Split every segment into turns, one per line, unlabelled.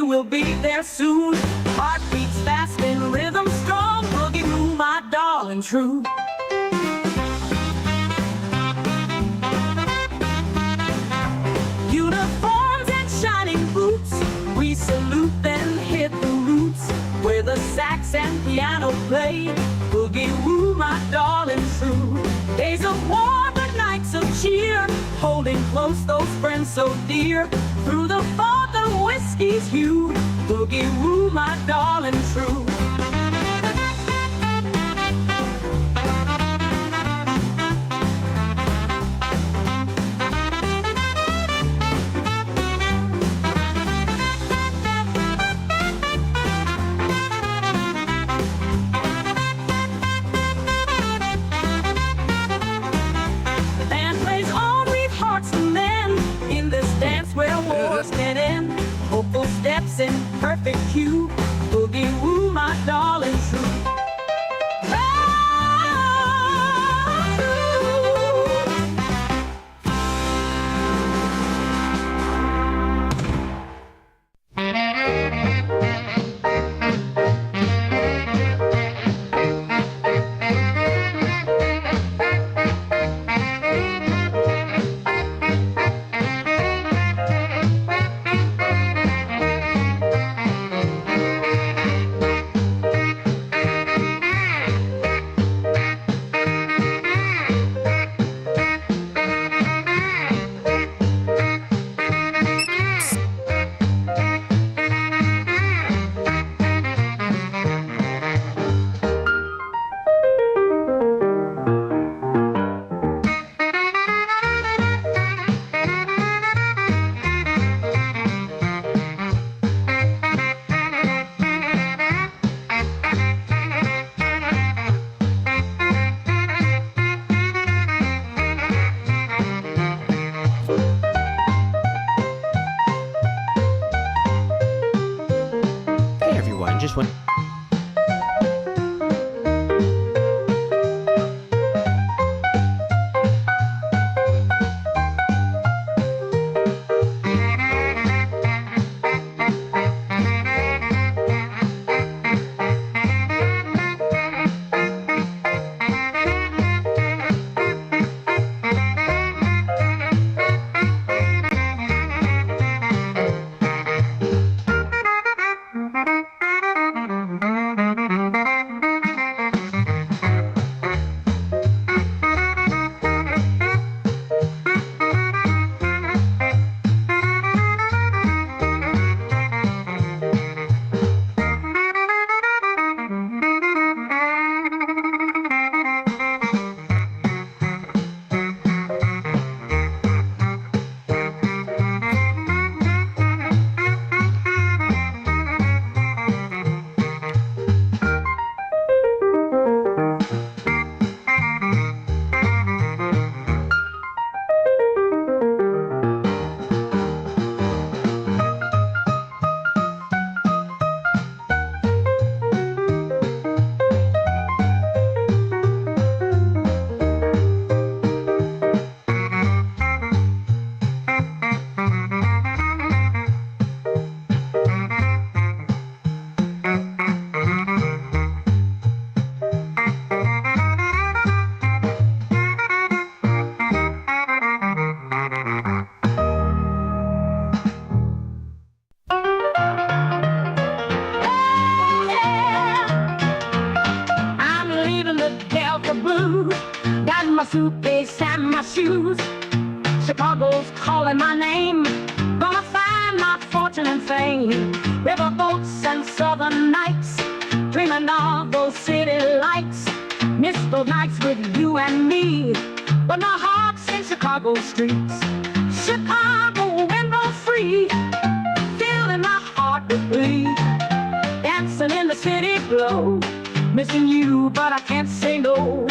will be there soon. Heart beats fast and rhythm strong. Boogie woo, my darling true. Uniforms and shining boots, we salute then hit the roots where the sax and piano play. Boogie woo, my darling true. Days of war but nights of cheer, holding close those friends so dear. Through the fog the whiskey's hue. Boogie woo, my darling true. Hopeful steps in perfect cue. Boogie woo, my darling true.
Just went.
Got my suitcase and my shoes. Chicago's calling my name. Gonna find my fortune and fame. Riverboats and southern nights, dreaming of those city lights. Miss those nights with you and me, but my heart's in Chicago streets. Chicago window free, filling my heart with glee. Dancing in the city glow, missing you but I can't say no.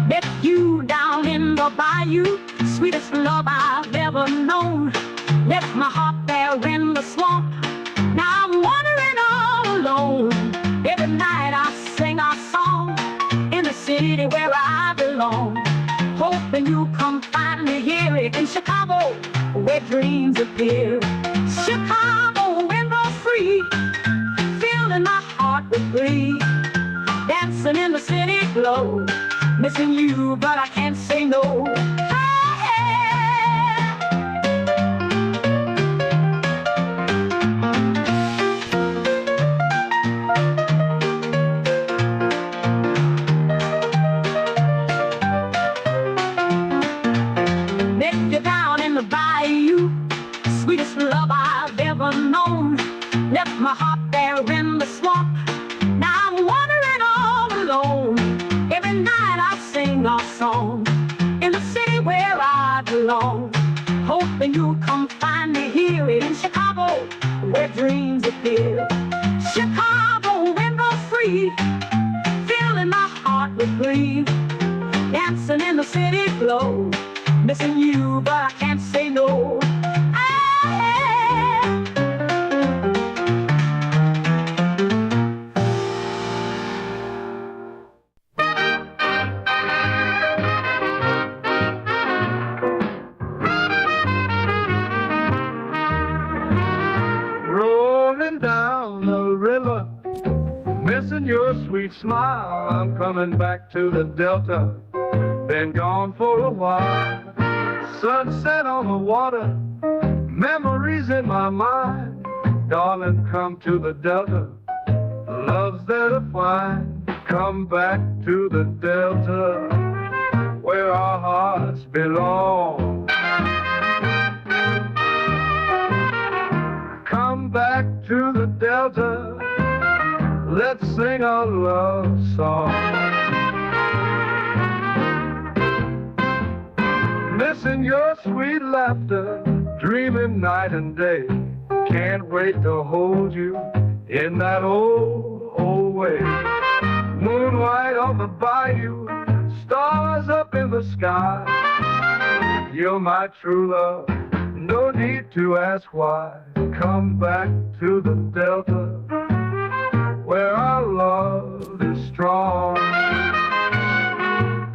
Met you down in the bayou, sweetest love I've ever known. Left my heart there in the swamp, now I'm wandering all alone. Every night I sing our song in the city where I belong. Hoping you come find me here in Chicago, where dreams appear. Chicago window free, filling my heart with glee. Dancing in the city glow, missing you, but I can't say no. Met you down in the bayou, sweetest love I've ever known. Left my heart there in the swamp, now I'm wandering all alone. Every night I sing our song in the city where I belong, hoping you'll come find me here in Chicago, where dreams appear. Chicago, window free, filling my heart with glee. Dancing in the city glow, missing you, but I can't say no.
Rolling down the river, missing your sweet smile. I'm coming back to the Delta, been gone for a while. Sunset on the water, memories in my mind. Darling, come to the Delta, love's there to find. Come back to the Delta, where our hearts belong. Come back to the Delta, let's sing a love song. Missing your sweet laughter, dreaming night and day. Can't wait to hold you in that old, old way. Moonlight on the bayou, stars up in the sky. You're my true love, no need to ask why. Come back to the Delta, where our love is strong.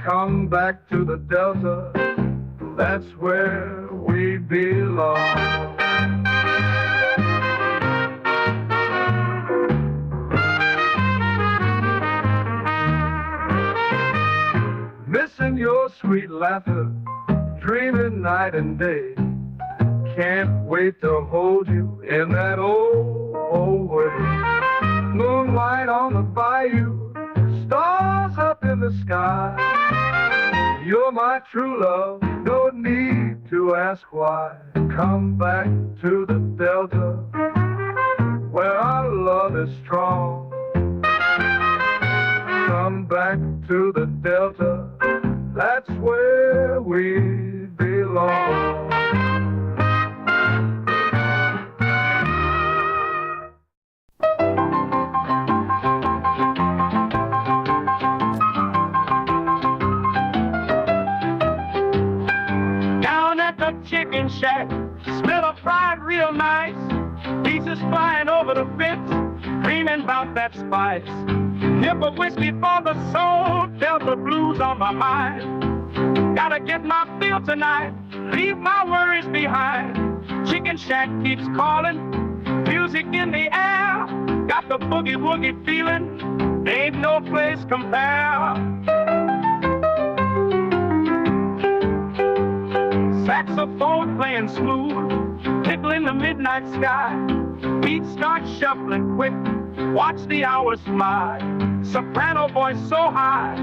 Come back to the Delta, that's where we belong. Missing your sweet laughter, dreaming night and day. Can't wait to hold you in that old, old way. Moonlight on the bayou, stars up in the sky. You're my true love, no need to ask why. Come back to the Delta, where our love is strong. Come back to the Delta, that's where we belong.
Chicken shack, smell of fried real nice, pieces flying over the fence, dreaming about that spice. Nip of whiskey for the soul, Delta blues on my mind. Gotta get my fill tonight, leave my worries behind. Chicken shack keeps calling, music in the air, got the boogie woogie feeling, ain't no place compare. Saxophone playing smooth, tickling the midnight sky. Beat starts shuffling quick, watch the hours fly. Soprano voice so high,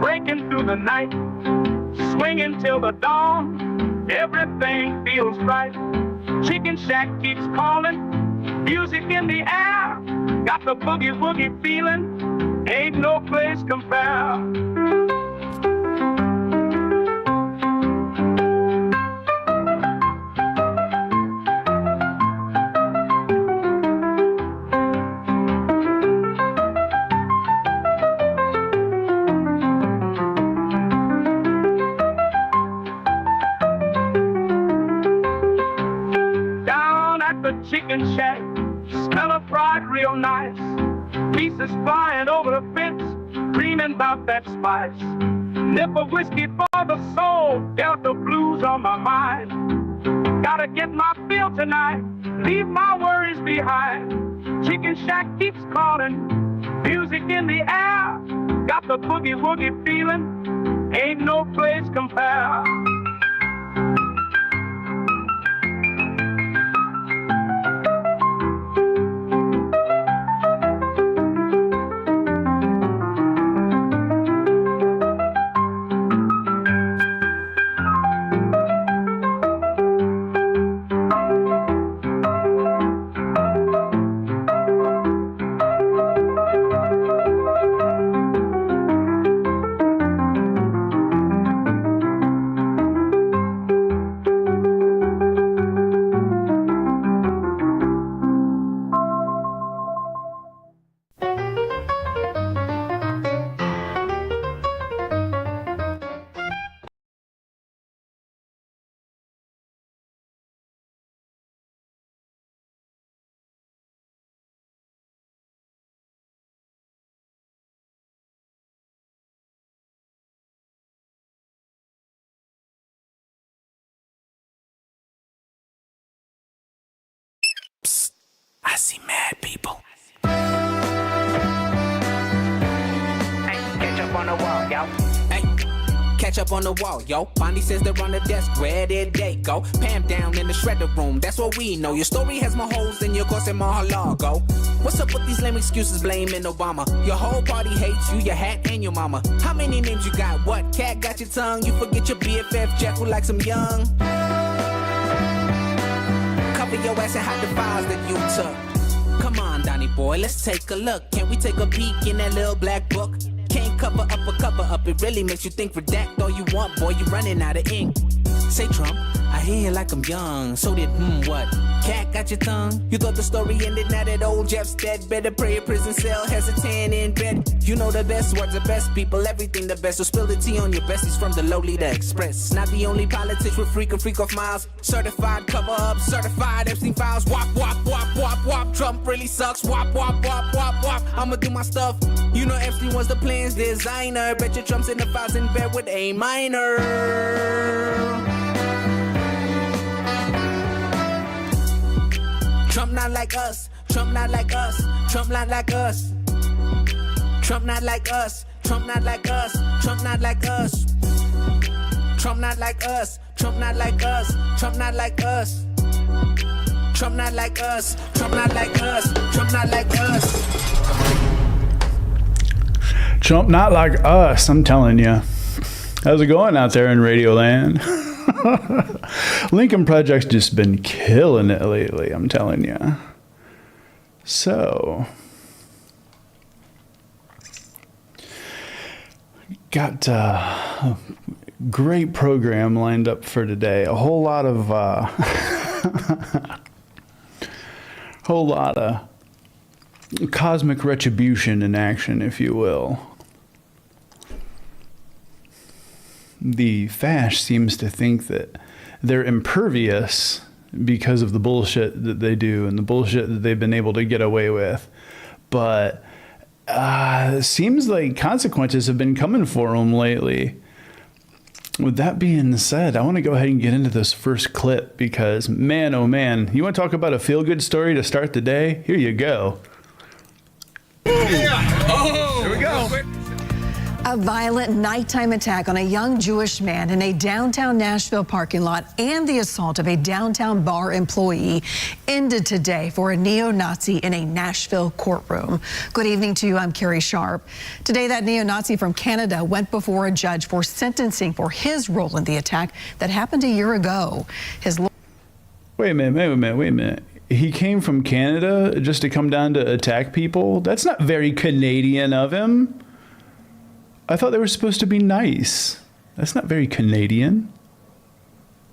breaking through the night. Swinging till the dawn, everything feels right. Chicken shack keeps calling, music in the air. Got the boogie woogie feeling, ain't no place compare. Chicken shack, smell of fried real nice, pieces flying over the fence, dreaming about that spice. Nip of whiskey for the soul, Delta blues on my mind. Gotta get my fill tonight, leave my worries behind. Chicken Shack keeps calling, music in the air, got the boogie woogie feeling, ain't no place compare.
I see mad people.
Hey, catch up on the wall, yo.
Hey, catch up on the wall, yo. Bonnie says they're on the desk. Where did they go? Pam down in the shredder room. That's what we know. Your story has more holes than your course in Mar-a-Lago. What's up with these lame excuses blaming Obama? Your whole party hates you, your hat, and your mama. How many names you got? What cat got your tongue? You forget your BFF Jeff who likes some young. Cover your ass and hide the files that you took. Come on, Donnie boy, let's take a look. Can we take a peek in that little black book? Can't cover up a cover up. It really makes you think. Redact all you want, boy, you running out of ink. Say Trump, I hear you like I'm young. So did what? Cat got your tongue? You thought the story ended now that old Jeff's dead. Better pray a prison cell, hesitant in bed. You know the best words, the best people, everything the best. So spill the tea on your besties from the lowly to express. Not the only politics with freak off miles. Certified cover up, certified Epstein files. Wop, wop, wop, wop, wop. Trump really sucks. Wop, wop, wop, wop, wop. I'ma do my stuff. You know Epstein was the plan's designer. Bet your Trump's in the files in bed with A minor. Trump not like us, Trump not like us, Trump not like us. Trump not like us, Trump not like us, Trump not like us. Trump not like us, Trump not like us, Trump not like us. Trump not like us, Trump not like us, Trump not like us.
Trump not like us, I'm telling you. How's it going out there in Radio Land? Lincoln Project's just been killing it lately, I'm telling you. So, got a great program lined up for today. A whole lot of cosmic retribution in action, if you will. The Fash seems to think that they're impervious because of the bullshit that they do and the bullshit that they've been able to get away with. But it seems like consequences have been coming for them lately. With that being said, I want to go ahead and get into this first clip because, man, oh man, you want to talk about a feel-good story to start the day? Here you go.
Yeah. Oh, here we go.
A violent nighttime attack on a young Jewish man in a downtown Nashville parking lot and the assault of a downtown bar employee ended today for a neo-Nazi in a Nashville courtroom. Good evening to you. I'm Carrie Sharp. Today, that neo-Nazi from Canada went before a judge for sentencing for his role in the attack that happened a year ago. Wait a
minute. He came from Canada just to come down to attack people? That's not very Canadian of him. I thought they were supposed to be nice. That's not very Canadian.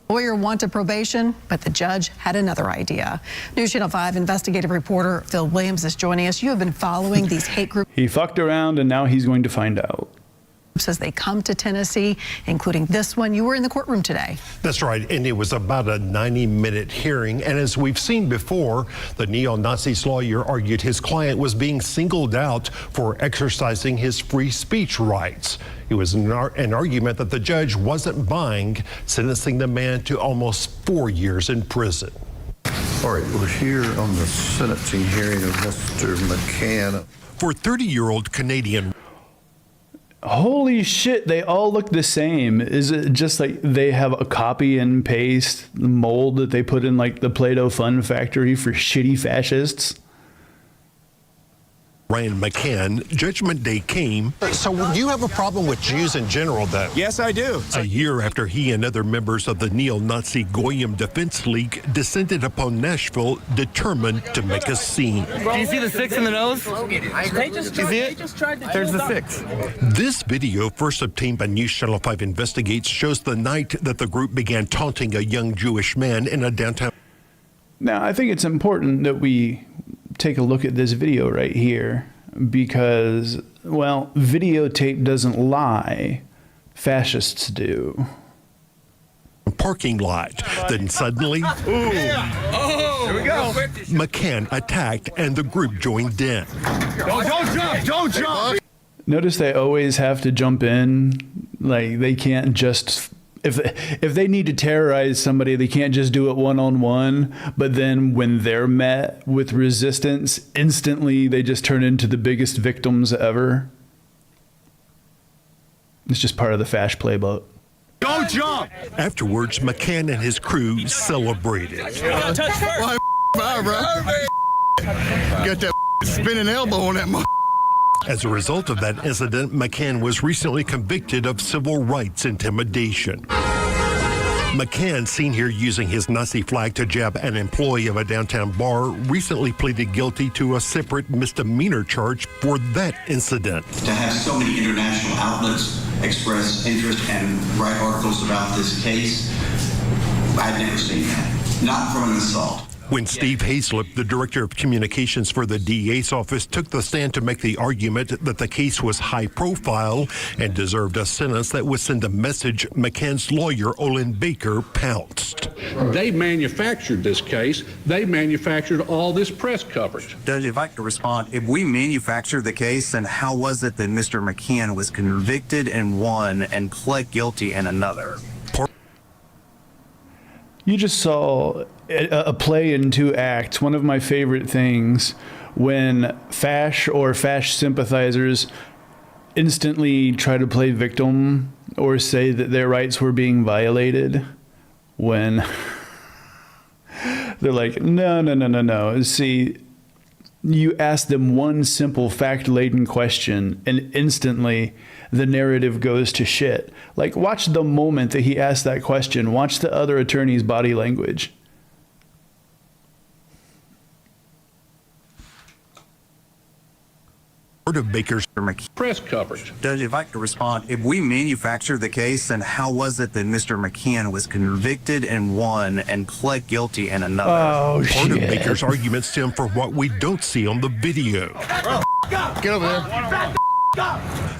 Lawyer wanted probation, but the judge had another idea. News Channel 5 investigative reporter Phil Williams is joining us. You have been following these hate groups.
He fucked around and now he's going to find out.
As they come to Tennessee, including this one. You were in the courtroom today.
That's right, and it was about a 90-minute hearing. And as we've seen before, the neo-Nazi's lawyer argued his client was being singled out for exercising his free speech rights. It was an argument that the judge wasn't buying, sentencing the man to almost 4 years in prison.
All right, we're here on the sentencing hearing of Mr. McCann.
For 30-year-old Canadian.
Holy shit, they all look the same. Is it just like they have a copy and paste mold that they put in like the Play-Doh Fun Factory for shitty fascists?
Ryan McCann, Judgment Day came. So you have a problem with Jews in general, though?
Yes, I do.
A year after he and other members of the neo-Nazi Goyim Defense League descended upon Nashville, determined to make a scene.
Do you see the 6 in the nose? You see it? There's the 6.
This video, first obtained by News Channel 5 Investigates, shows the night that the group began taunting a young Jewish man in a downtown.
Now, I think it's important that we take a look at this video right here because, well, videotape doesn't lie. Fascists do.
Parking lot. Then suddenly,
Here we go.
McCann attacked and the group joined in.
Don't jump! Don't jump!
Notice they always have to jump in. Like, they can't just... If they need to terrorize somebody, they can't just do it one-on-one. But then when they're met with resistance, instantly they just turn into the biggest victims ever. It's just part of the Fash playbook.
Don't jump!
Afterwards, McCann and his crew celebrated.
Got that spinning elbow on that.
As a result of that incident, McCann was recently convicted of civil rights intimidation. McCann, seen here using his Nazi flag to jab an employee of a downtown bar, recently pleaded guilty to a separate misdemeanor charge for that incident.
To have so many international outlets express interest and write articles about this case, I've never seen that. Not from an assault.
When Steve Hayslip, the director of communications for the DA's office, took the stand to make the argument that the case was high profile and deserved a sentence that would send a message, McCann's lawyer, Olin Baker, pounced.
They manufactured this case. They manufactured all this press coverage.
Judge, if I could respond, if we manufactured the case, then how was it that Mr. McCann was convicted in one and pled guilty in another?
You just saw a play in two acts. One of my favorite things when Fash or Fash sympathizers instantly try to play victim or say that their rights were being violated when they're like, no. See, you ask them one simple fact-laden question and instantly the narrative goes to shit. Like, watch the moment that he asked that question. Watch the other attorney's body language.
Of Baker's
press coverage.
Judge, if I could respond, if we manufactured the case, then how was it that Mr. McCann was convicted in one and pled guilty in another?
Oh,
Part of
shit.
Baker's arguments stem from what we don't see on the video.
Get over there.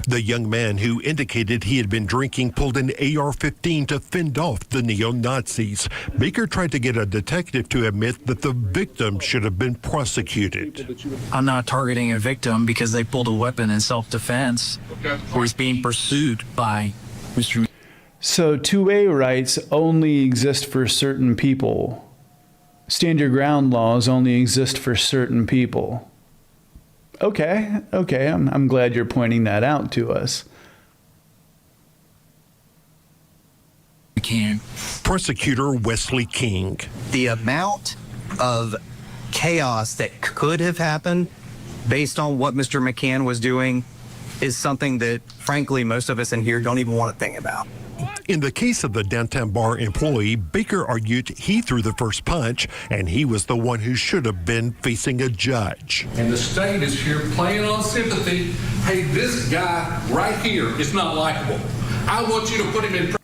The young man who indicated he had been drinking pulled an AR-15 to fend off the neo-Nazis. Baker tried to get a detective to admit that the victim should have been prosecuted.
I'm not targeting a victim because they pulled a weapon in self-defense or is being pursued by Mr.
So 2A rights only exist for certain people. Stand your ground laws only exist for certain people. Okay. I'm glad you're pointing that out to us.
McCann.
Prosecutor Wesley King.
The amount of chaos that could have happened based on what Mr. McCann was doing is something that, frankly, most of us in here don't even want to think about.
In the case of the downtown bar employee, Baker argued he threw the first punch and he was the one who should have been facing a judge.
And the state is here playing on sympathy. Hey, this guy right here is not likable. I want you to put him in prison.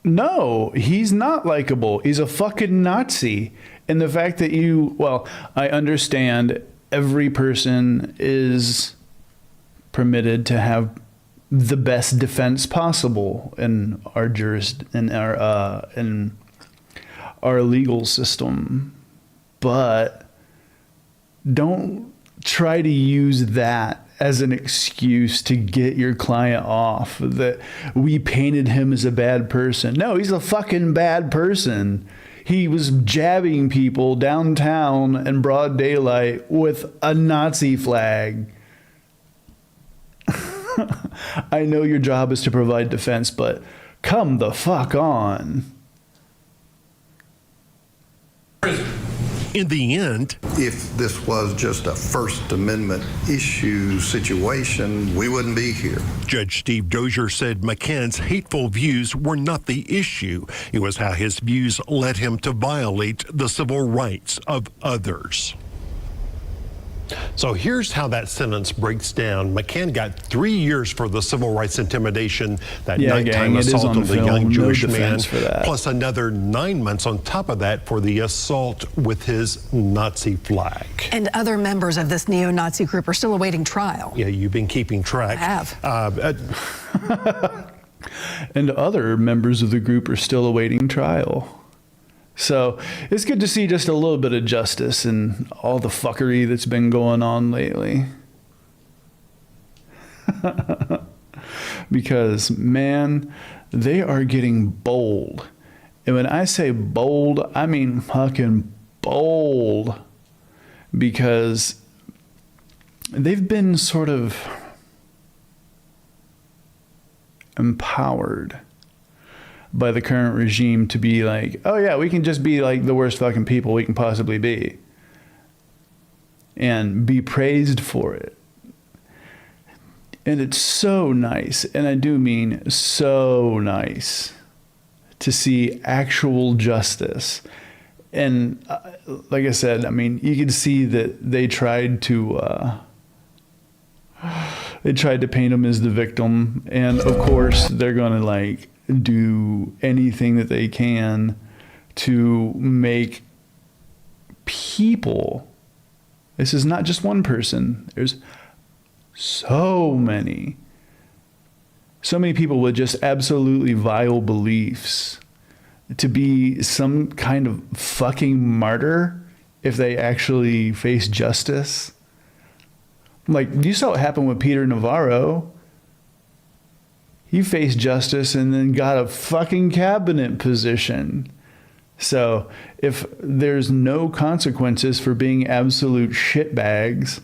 No, he's not likable. He's a fucking Nazi. And the fact that I understand every person is permitted to have the best defense possible in our in our legal system, but don't try to use that as an excuse to get your client off, that we painted him as a bad person. No, he's a fucking bad person. He was jabbing people downtown in broad daylight with a Nazi flag. I know your job is to provide defense, but come the fuck on.
In the end,
If this was just a First Amendment issue situation, we wouldn't be here.
Judge Steve Dozier said McCann's hateful views were not the issue. It was how his views led him to violate the civil rights of others. So here's how that sentence breaks down. McCann got 3 years for the civil rights intimidation, that nighttime assault of the young Jewish man, plus another 9 months on top of that for the assault with his Nazi flag.
And other members of this neo-Nazi group are still awaiting trial.
Yeah, you've been keeping track.
I have.
And other members of the group are still awaiting trial. So it's good to see just a little bit of justice in all the fuckery that's been going on lately. Because, man, they are getting bold. And when I say bold, I mean fucking bold. Because they've been sort of empowered by the current regime to be like, oh yeah, we can just be like the worst fucking people we can possibly be. And be praised for it. And it's so nice, and I do mean so nice, to see actual justice. And like I said, I mean, you can see that they tried to paint him as the victim. And of course, they're going to like do anything that they can to make people, this is not just one person, there's so many people with just absolutely vile beliefs to be some kind of fucking martyr if they actually face justice. Like, you saw what happened with Peter Navarro. He faced justice and then got a fucking cabinet position. So if there's no consequences for being absolute shitbags,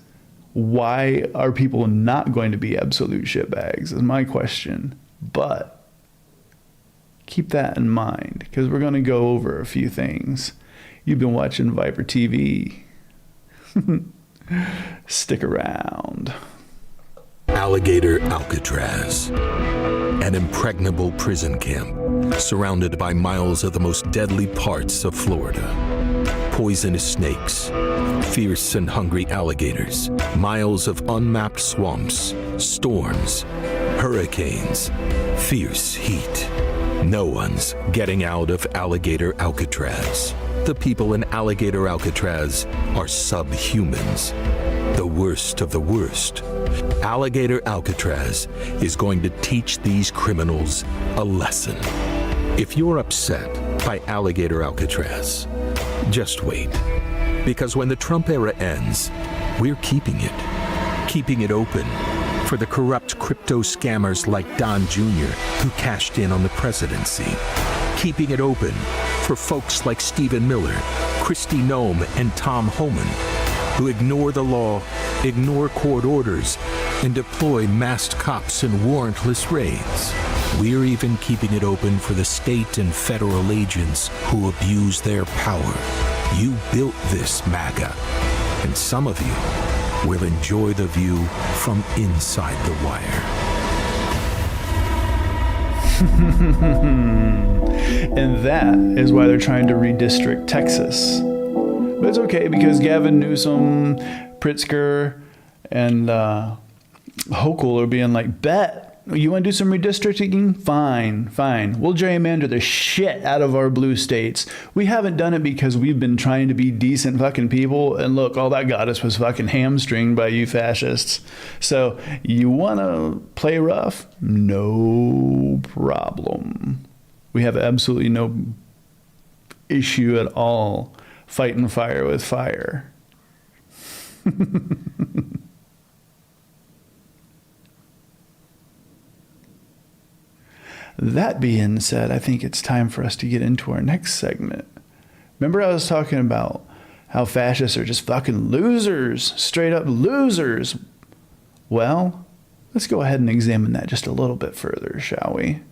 why are people not going to be absolute shitbags is my question. But keep that in mind, because we're going to go over a few things. You've been watching ViperTV. Stick around.
Alligator Alcatraz, an impregnable prison camp surrounded by miles of the most deadly parts of Florida. Poisonous snakes, fierce and hungry alligators, miles of unmapped swamps, storms, hurricanes, fierce heat. No one's getting out of Alligator Alcatraz. The people in Alligator Alcatraz are subhumans, the worst of the worst. Alligator Alcatraz is going to teach these criminals a lesson. If you're upset by Alligator Alcatraz, just wait. Because when the Trump era ends, we're keeping it open for the corrupt crypto scammers like Don Jr., who cashed in on the presidency. Keeping it open for folks like Stephen Miller, Kristi Noem, and Tom Homan, who ignore the law, ignore court orders, and deploy masked cops in warrantless raids. We're even keeping it open for the state and federal agents who abuse their power. You built this, MAGA, and some of you will enjoy the view from inside the wire.
And that is why they're trying to redistrict Texas. But it's okay, because Gavin Newsom, Pritzker, and Hochul are being like, bet. You want to do some redistricting? Fine. We'll gerrymander the shit out of our blue states. We haven't done it because we've been trying to be decent fucking people. And look, all that got us was fucking hamstringed by you fascists. So you want to play rough? No problem. We have absolutely no issue at all fighting fire with fire. That being said, I think it's time for us to get into our next segment, Remember I was talking about how fascists are just fucking losers, straight up losers. Well, let's go ahead and examine that just a little bit further, shall we?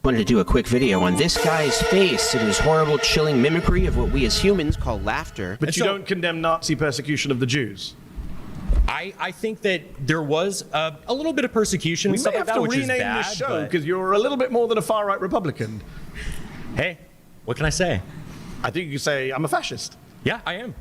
Wanted to do a quick video on this guy's face and his horrible, chilling mimicry of what we as humans call laughter.
But you don't condemn Nazi persecution of the Jews?
I think that there was a little bit of persecution.
We
and stuff
may
like
have
that,
to
which is
rename
bad,
the show
but-
because you're a little bit more than a far-right Republican.
Hey, what can I say?
I think you could say I'm a fascist.
Yeah, I am.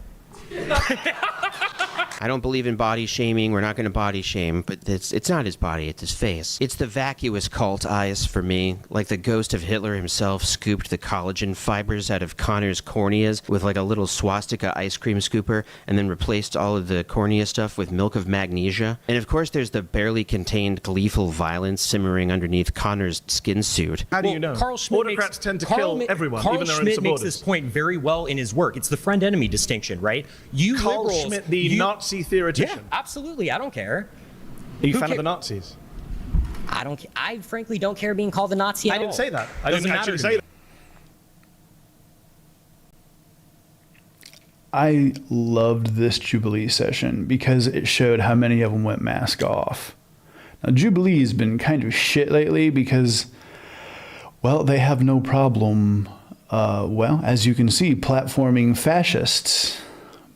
I don't believe in body shaming. We're not going to body shame, but it's not his body, it's his face. It's the vacuous cult eyes for me, like the ghost of Hitler himself scooped the collagen fibers out of Connor's corneas with like a little swastika ice cream scooper and then replaced all of the cornea stuff with milk of magnesia. And of course there's the barely contained gleeful violence simmering underneath Connor's skin suit.
How do you know?
Carl Schmitt
Autocrats tend to kill everyone,
Carl
even their own
Schmitt makes
supporters.
this point very well in his work. It's the friend-enemy distinction, right? You
Carl
liberals,
Schmitt, the Nazi theoretician.
Yeah, absolutely. I don't care.
Are you a
Who
fan of
ca-
the Nazis?
I don't. I frankly don't care being called a Nazi.
I
at
didn't
all.
say that. I
Doesn't
didn't
matter
actually
to
say
me.
that.
I loved this Jubilee session because it showed how many of them went mask off. Now, Jubilee has been kind of shit lately because, well, they have no problem, well, as you can see, platforming fascists.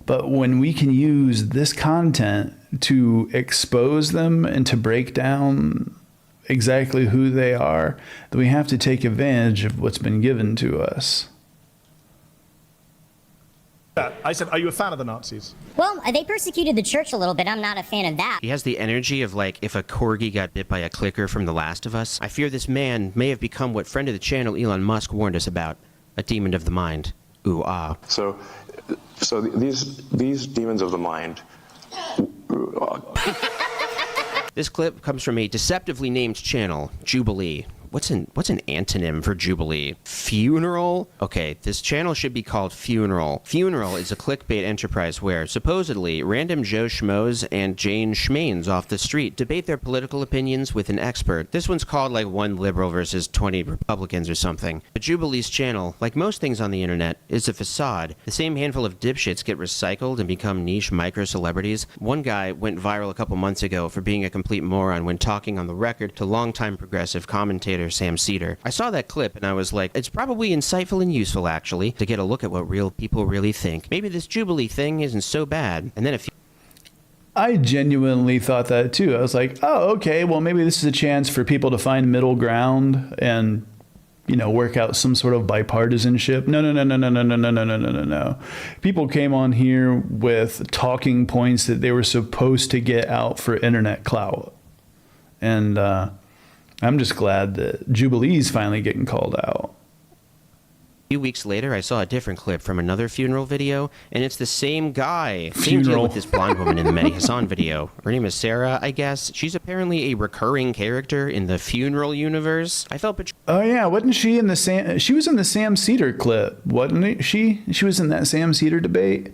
But when we can use this content to expose them and to break down exactly who they are, then we have to take advantage of what's been given to us.
I said, are you a fan of the Nazis?
Well, they persecuted the church a little bit. I'm not a fan of that.
He has the energy of like if a corgi got bit by a clicker from The Last of Us. I fear this man may have become what friend of the channel Elon Musk warned us about, a demon of the mind. Ooh, ah.
So these demons of the mind.
This clip comes from a deceptively named channel, Jubilee. What's an antonym for Jubilee? Funeral? Okay, this channel should be called Funeral. Funeral is a clickbait enterprise where, supposedly, random Joe Schmoes and Jane Schmaines off the street debate their political opinions with an expert. This one's called like one liberal versus 20 Republicans or something. But Jubilee's channel, like most things on the internet, is a facade. The same handful of dipshits get recycled and become niche micro-celebrities. One guy went viral a couple months ago for being a complete moron when talking on the record to longtime progressive commentator Sam Cedar. I saw that clip and I was like, it's probably insightful and useful actually to get a look at what real people really think. Maybe this Jubilee thing isn't so bad. And then
I genuinely thought that too. I was like, oh, okay, well, maybe this is a chance for people to find middle ground and, you know, work out some sort of bipartisanship. No. People came on here with talking points that they were supposed to get out for internet clout. And I'm just glad that Jubilee's finally getting called out.
a few weeks later, I saw a different clip from another funeral video, and it's the same guy. Same deal with this blonde woman in the Mehdi Hassan video. Her name is Sarah, I guess. She's apparently a recurring character in the funeral universe. I felt betrayed.
Oh yeah, wasn't she in the Sam? She was in the Sam Cedar clip, wasn't she? She was in that Sam Cedar debate.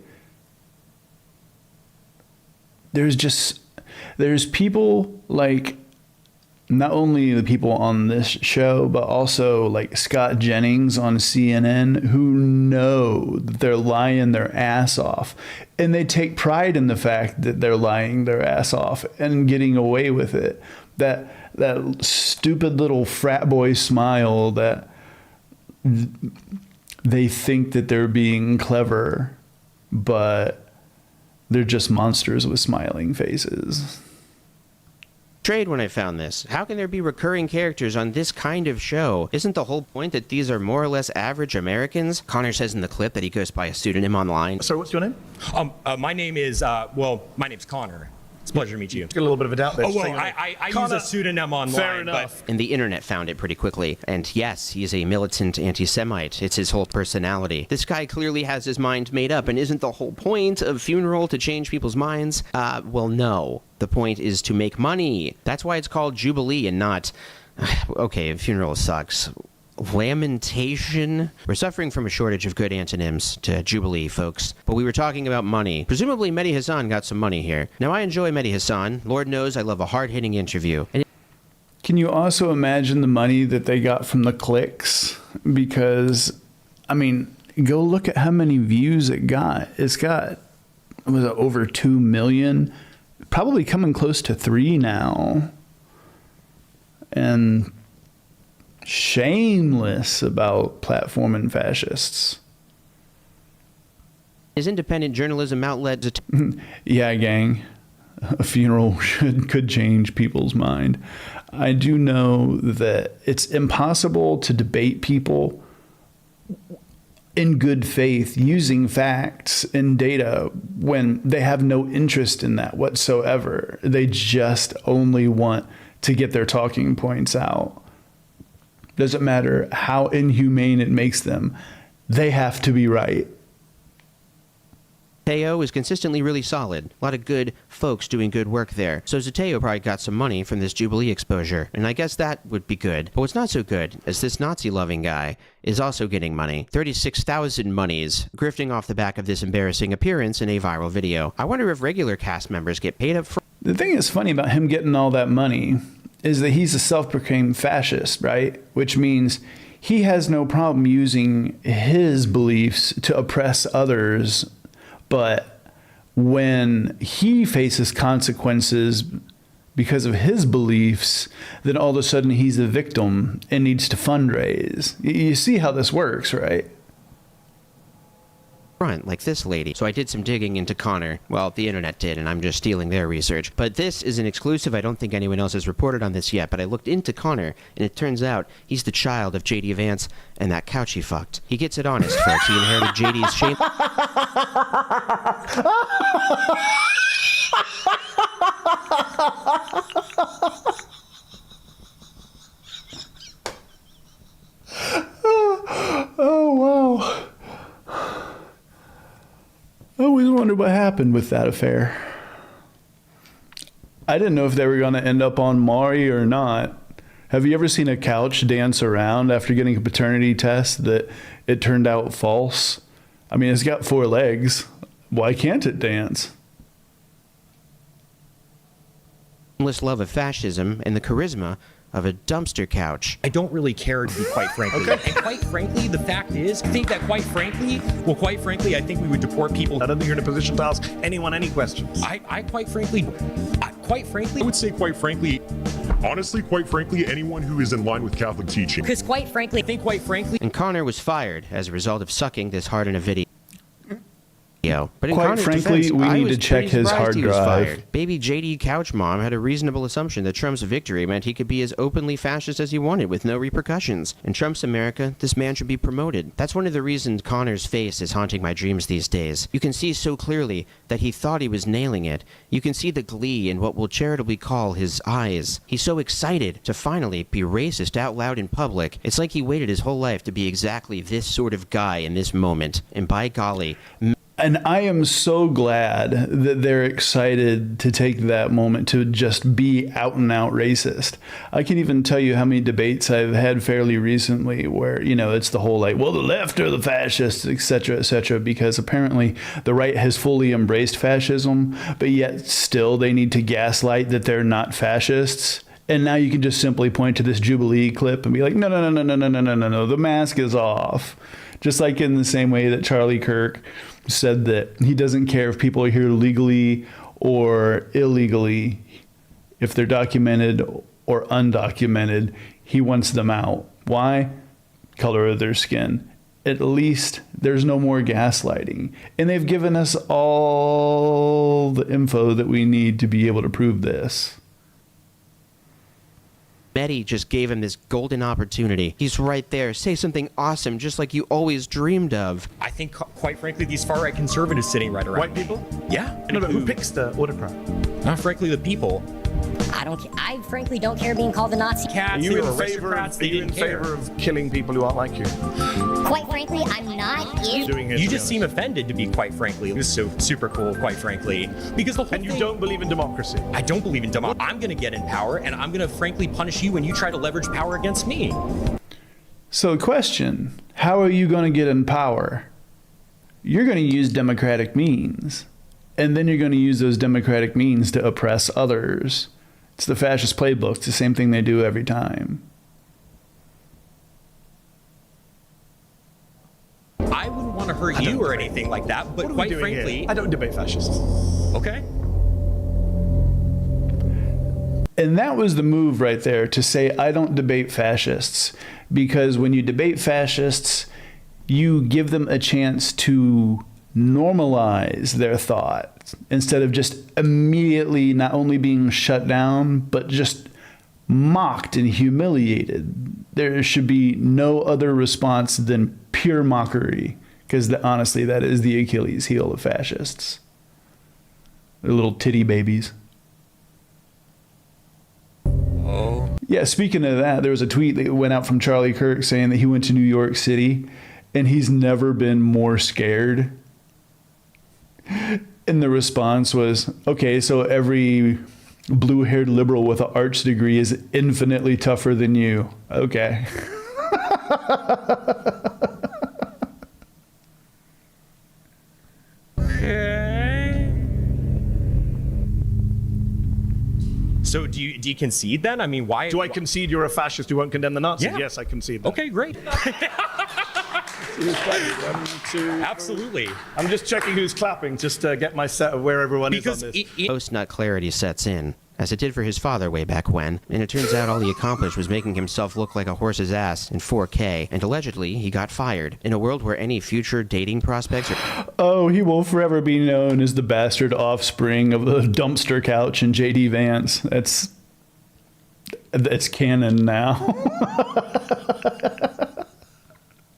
There's people like. Not only the people on this show, but also like Scott Jennings on CNN who know that they're lying their ass off. And they take pride in the fact that they're lying their ass off and getting away with it. That stupid little frat boy smile that they think that they're being clever, but they're just monsters with smiling faces.
When I found this. How can there be recurring characters on this kind of show? Isn't the whole point that these are more or less average Americans? Connor says in the clip that he goes by a pseudonym online.
So what's your name?
My name is, my name's Connor. It's a pleasure to meet you.
Get a little bit of a doubt there.
Oh, well, I use a pseudonym online.
Fair enough.
And the internet found it pretty quickly. And yes, he's a militant anti-Semite. It's his whole personality. This guy clearly has his mind made up, and isn't the whole point of Funeral to change people's minds? Well, no. The point is to make money. That's why it's called Jubilee and not... Okay, Funeral sucks. Lamentation? We're suffering from a shortage of good antonyms to Jubilee, folks. But we were talking about money. Presumably Mehdi Hassan got some money here. Now, I enjoy Mehdi Hassan. Lord knows I love a hard-hitting interview. And
Can you also imagine the money that they got from the clicks? Because, I mean, go look at how many views it got. It's got, was it over 2 million? Probably coming close to 3 now. And shameless about platforming fascists.
His independent journalism outlet...
Yeah, gang. A funeral could change people's mind. I do know that it's impossible to debate people in good faith using facts and data when they have no interest in that whatsoever. They just only want to get their talking points out. Doesn't matter how inhumane it makes them. They have to be right.
Zateo is consistently really solid. A lot of good folks doing good work there. So Zateo probably got some money from this Jubilee exposure, and I guess that would be good. But what's not so good is this Nazi-loving guy is also getting money. 36,000 monies, grifting off the back of this embarrassing appearance in a viral video. I wonder if regular cast members get paid up for...
The thing that's funny about him getting all that money is that he's a self-proclaimed fascist, right? Which means he has no problem using his beliefs to oppress others. But when he faces consequences because of his beliefs, then all of a sudden he's a victim and needs to fundraise. You see how this works, right?
Front, like this lady. So I did some digging into Connor. Well, the internet did, and I'm just stealing their research. But this is an exclusive. I don't think anyone else has reported on this yet, but I looked into Connor, and it turns out he's the child of J.D. Vance and that couch he fucked. He gets it honest, folks. He inherited J.D.'s shame.
Oh, wow. I always wondered what happened with that affair. I didn't know if they were going to end up on Maury or not. Have you ever seen a couch dance around after getting a paternity test that it turned out false? I mean, it's got 4 legs. Why can't it dance?
Love of fascism and the charisma of a dumpster couch.
I don't really care, to be quite frankly. Okay. And quite frankly, the fact is, I think that quite frankly, I think we would deport people.
I don't think you're in a position to ask anyone any questions.
I quite frankly,
I would say quite frankly, honestly, quite frankly, anyone who is in line with Catholic teaching.
Because quite frankly,
And Connor was fired as a result of sucking this hard in a video. But in
Quite
Connor's
frankly,
defense,
we
I
need
was
to check
pretty
his
surprised
hard
he was
drive.
fired. Baby JD Couch Mom had a reasonable assumption that Trump's victory meant he could be as openly fascist as he wanted with no repercussions. In Trump's America, this man should be promoted. That's one of the reasons Connor's face is haunting my dreams these days. You can see so clearly that he thought he was nailing it. You can see the glee in what we'll charitably call his eyes. He's so excited to finally be racist out loud in public. It's like he waited his whole life to be exactly this sort of guy in this moment. And by golly...
And I am so glad that they're excited to take that moment to just be out and out racist. I can even tell you how many debates I've had fairly recently where, you know, it's the whole like, well, the left are the fascists, etc., because apparently the right has fully embraced fascism, but yet still they need to gaslight that they're not fascists. And now you can just simply point to this Jubilee clip and be like, no, the mask is off. Just like in the same way that Charlie Kirk said that he doesn't care if people are here legally or illegally, if they're documented or undocumented, he wants them out. Why? Color of their skin. At least there's no more gaslighting. And they've given us all the info that we need to be able to prove this.
Betty just gave him this golden opportunity. He's right there. Say something awesome, just like you always dreamed of.
I think, quite frankly, these far-right conservatives sitting right around.
White people?
Yeah.
No, who picks the autocrat?
Frankly, the people.
I frankly don't care being called a Nazi.
Are you in favor of killing people who aren't like you?
Quite frankly, I'm not.
You just seem offended, to be quite frankly. It was so super cool, quite frankly. Because the whole
And you don't believe in democracy?
I don't believe in democracy. I'm going to get in power, and I'm going to frankly punish you when you try to leverage power against me.
So the question, how are you going to get in power? You're going to use democratic means. And then you're going to use those democratic means to oppress others. It's the fascist playbook. It's the same thing they do every time.
I wouldn't want to hurt you or anything like that, but quite frankly,
I don't debate fascists.
Okay.
And that was the move right there, to say, I don't debate fascists. Because when you debate fascists, you give them a chance to normalize their thought instead of just immediately not only being shut down, but just mocked and humiliated. There should be no other response than pure mockery, because honestly, that is the Achilles heel of fascists. They're little titty babies.
Oh.
Yeah, speaking of that, there was a tweet that went out from Charlie Kirk saying that he went to New York City and he's never been more scared. And the response was, okay, so every blue-haired liberal with an arts degree is infinitely tougher than you. Okay.
So do you concede then? I mean, why?
Do I concede you're a fascist who won't condemn the Nazis?
Yeah.
Yes, I concede that.
Okay, great. Absolutely.
I'm just checking who's clapping, just to get my set of where everyone is on this.
Post-nut clarity sets in, as it did for his father way back when, and it turns out all he accomplished was making himself look like a horse's ass in 4K, and allegedly he got fired. In a world where any future dating prospects are...
Oh, he will forever be known as the bastard offspring of the dumpster couch and J.D. Vance. That's canon now.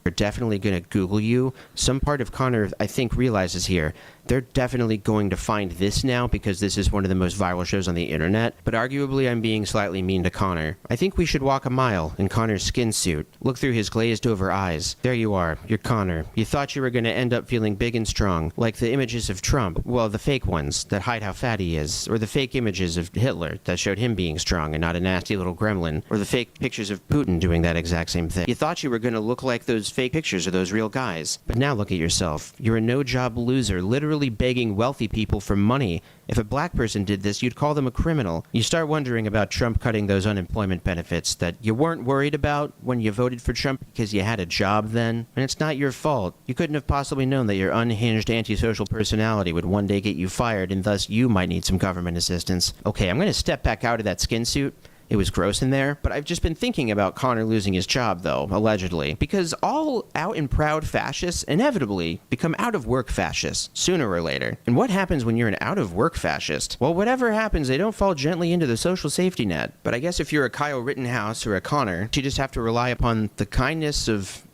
They're definitely going to Google you. Some part of Connor, I think, realizes here, they're definitely going to find this now because this is one of the most viral shows on the internet. But arguably, I'm being slightly mean to Connor. I think we should walk a mile in Connor's skin suit. Look through his glazed over eyes. There you are. You're Connor. You thought you were going to end up feeling big and strong, like the images of Trump. Well, the fake ones that hide how fat he is. Or the fake images of Hitler that showed him being strong and not a nasty little gremlin. Or the fake pictures of Putin doing that exact same thing. You thought you were going to look like those fake pictures of those real guys. But now look at yourself. You're a no-job loser, literally begging wealthy people for money. If a black person did this, you'd call them a criminal. You start wondering about Trump cutting those unemployment benefits that you weren't worried about when you voted for Trump because you had a job then. And it's not your fault. You couldn't have possibly known that your unhinged antisocial personality would one day get you fired, and thus you might need some government assistance. Okay, I'm going to step back out of that skin suit. It was gross in there, but I've just been thinking about Connor losing his job, though, allegedly, because all out and proud fascists inevitably become out-of-work fascists, sooner or later. And what happens when you're an out-of-work fascist? Well, whatever happens, they don't fall gently into the social safety net. But I guess if you're a Kyle Rittenhouse or a Connor, you just have to rely upon the kindness of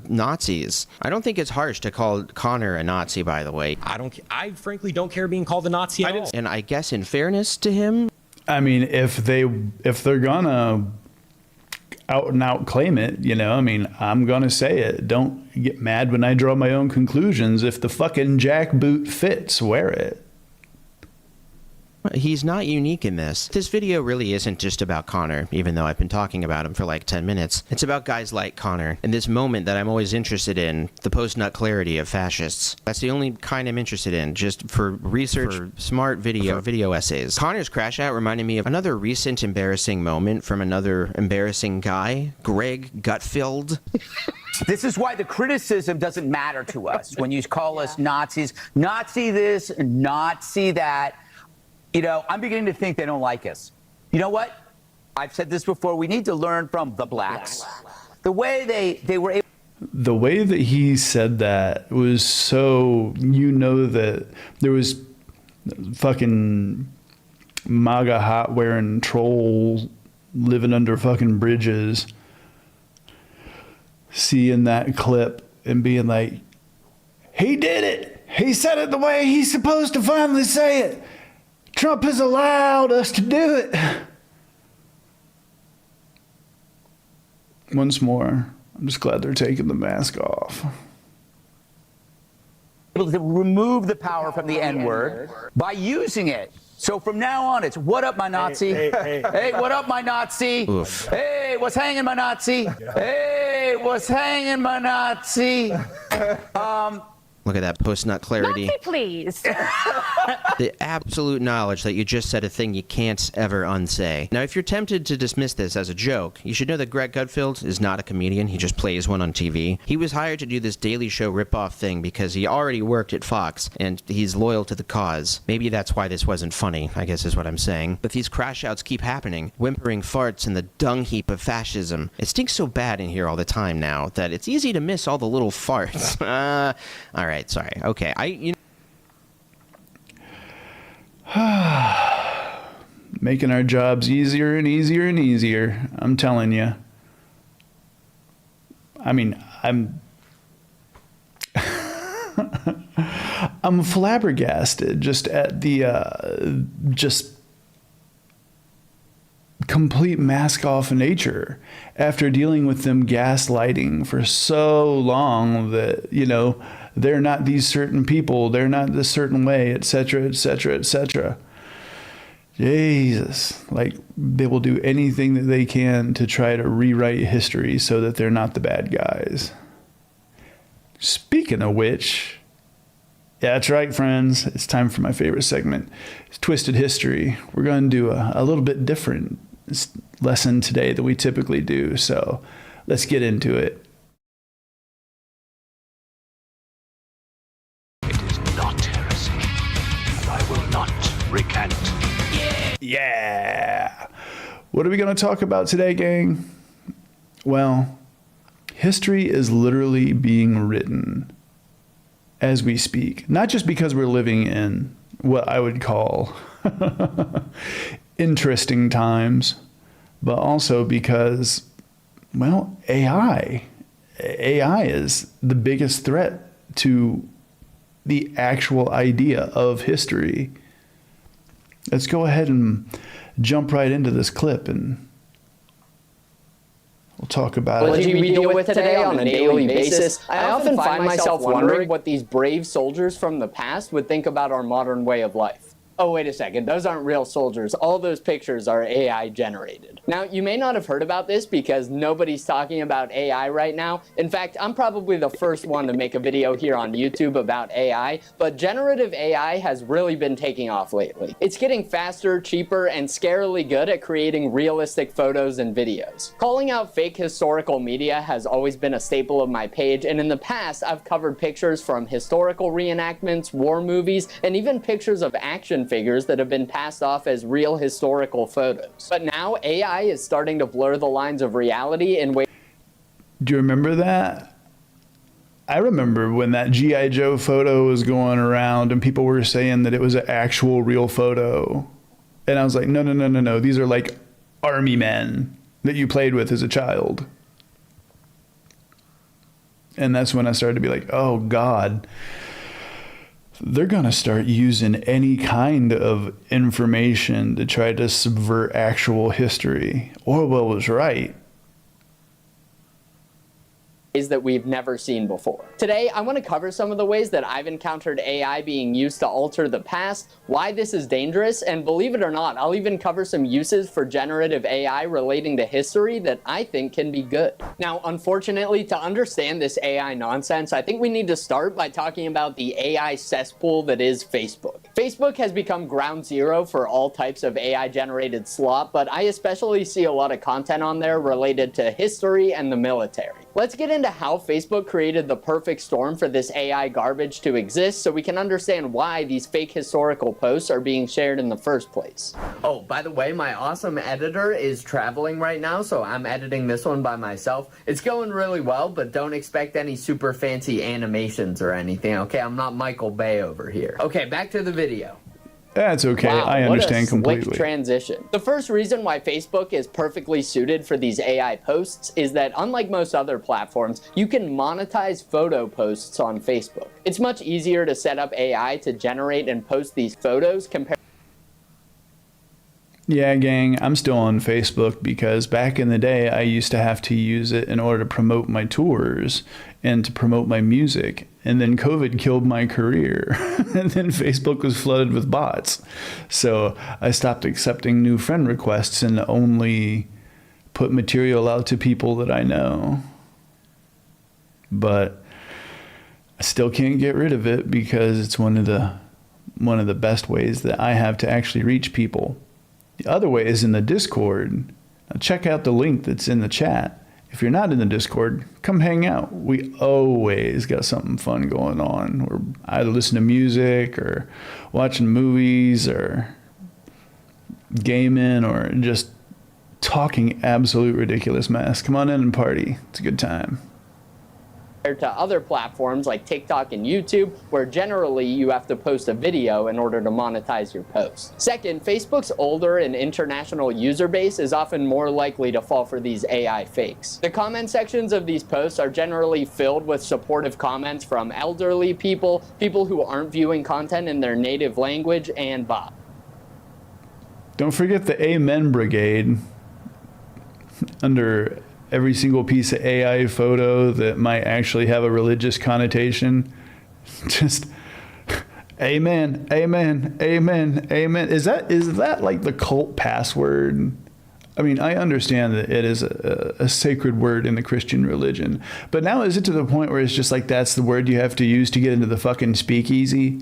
Nazis. I don't think it's harsh to call Connor a Nazi, by the way.
I frankly don't care being called a Nazi at all.
And I guess in fairness to him,
I mean, if they're gonna out and out claim it, you know, I mean, I'm gonna say it. Don't get mad when I draw my own conclusions. If the fucking jackboot fits, wear it.
he's not unique in this. This video really isn't just about Connor, even though I've been talking about him for like 10 minutes. It's about guys like Connor, and this moment that I'm always interested in, the post-nut clarity of fascists. That's the only kind I'm interested in, just for research, for smart video essays. Connor's crash out reminded me of another recent embarrassing moment from another embarrassing guy, Greg Gutfeld.
This is why the criticism doesn't matter to us when you call us Nazis. Nazi this, Nazi that. You know, I'm beginning to think they don't like us. You know what? I've said this before. We need to learn from the blacks. The way they were able.
The way that he said that was so, you know, that there was fucking MAGA hat wearing trolls living under fucking bridges, seeing that clip and being like, he did it. He said it the way he's supposed to finally say it. Trump has allowed us to do it. Once more, I'm just glad they're taking the mask off.
Able to remove the power from the N-word by using it. So from now on, it's what up, my Nazi? Hey, what up, my Nazi?
Oof.
Hey, what's hanging, my Nazi? Hey, what's hanging, my Nazi?
Look at that post-nut clarity.
Nancy, please.
The absolute knowledge that you just said a thing you can't ever unsay. Now, if you're tempted to dismiss this as a joke, you should know that Greg Gutfeld is not a comedian. He just plays one on TV. He was hired to do this Daily Show ripoff thing because he already worked at Fox, and he's loyal to the cause. Maybe that's why this wasn't funny, I guess is what I'm saying. But these crash outs keep happening. Whimpering farts in the dung heap of fascism. It stinks so bad in here all the time now that it's easy to miss all the little farts. All right, sorry. Okay,
Making our jobs easier and easier and easier. I'm telling you. I mean, I'm flabbergasted just at the just complete mask off nature after dealing with them gaslighting for so long that, you know, they're not these certain people, they're not this certain way, etc., etc., etc. Jesus, like they will do anything that they can to try to rewrite history so that they're not the bad guys. Speaking of which, yeah, that's right, friends. It's time for my favorite segment. It's Twisted History. We're going to do a little bit different lesson today than we typically do. So let's get into it.
It is not heresy, and I will not recant.
Yeah. What are we going to talk about today, gang? Well, history is literally being written as we speak. Not just because we're living in what I would call interesting times, but also because, well, AI is the biggest threat to the actual idea of history. Let's go ahead and jump right into this clip and we'll talk about
what
it.
we deal with today on a daily basis. I often find myself wondering what these brave soldiers from the past would think about our modern way of life. Oh, wait a second, those aren't real soldiers. All those pictures are AI generated. Now, you may not have heard about this because nobody's talking about AI right now. In fact, I'm probably the first one to make a video here on YouTube about AI, but generative AI has really been taking off lately. It's getting faster, cheaper, and scarily good at creating realistic photos and videos. Calling out fake historical media has always been a staple of my page, and in the past, I've covered pictures from historical reenactments, war movies, and even pictures of action figures that have been passed off as real historical photos. But now AI is starting to blur the lines of reality in ways.
Do you remember that? I remember when that G.I. Joe photo was going around and people were saying that it was an actual real photo. And I was like, no. These are like army men that you played with as a child. And that's when I started to be like, oh God, they're going to start using any kind of information to try to subvert actual history. Orwell was right.
That we've never seen before. Today, I want to cover some of the ways that I've encountered AI being used to alter the past, why this is dangerous, and believe it or not, I'll even cover some uses for generative AI relating to history that I think can be good. Now, unfortunately, to understand this AI nonsense, I think we need to start by talking about the AI cesspool that is Facebook. Facebook has become ground zero for all types of AI-generated slop, but I especially see a lot of content on there related to history and the military. Let's get into how Facebook created the perfect storm for this AI garbage to exist so we can understand why these fake historical posts are being shared in the first place. Oh, by the way, my awesome editor is traveling right now, so I'm editing this one by myself. It's going really well, but don't expect any super fancy animations or anything, okay? I'm not Michael Bay over here. Okay, back to the video.
That's okay.
Wow,
I understand
what a slick
completely.
Transition. The first reason why Facebook is perfectly suited for these AI posts is that unlike most other platforms, you can monetize photo posts on Facebook. It's much easier to set up AI to generate and post these photos compared.
Yeah, gang, I'm still on Facebook because back in the day, I used to have to use it in order to promote my tours and to promote my music. And then COVID killed my career. And then Facebook was flooded with bots. So I stopped accepting new friend requests and only put material out to people that I know. But I still can't get rid of it because it's one of the best ways that I have to actually reach people. The other way is in the Discord. Now check out the link that's in the chat. If you're not in the Discord, come hang out. We always got something fun going on. We're either listening to music or watching movies or gaming or just talking absolute ridiculous mess. Come on in and party. It's a good time.
Compared to other platforms like TikTok and YouTube, where generally you have to post a video in order to monetize your post. Second, Facebook's older and international user base is often more likely to fall for these AI fakes. The comment sections of these posts are generally filled with supportive comments from elderly people, people who aren't viewing content in their native language, and bots.
Don't forget the Amen Brigade under every single piece of AI photo that might actually have a religious connotation. Just amen, amen, amen, amen. Is that like the cult password? I mean, I understand that it is a sacred word in the Christian religion, but now is it to the point where it's just like that's the word you have to use to get into the fucking speakeasy?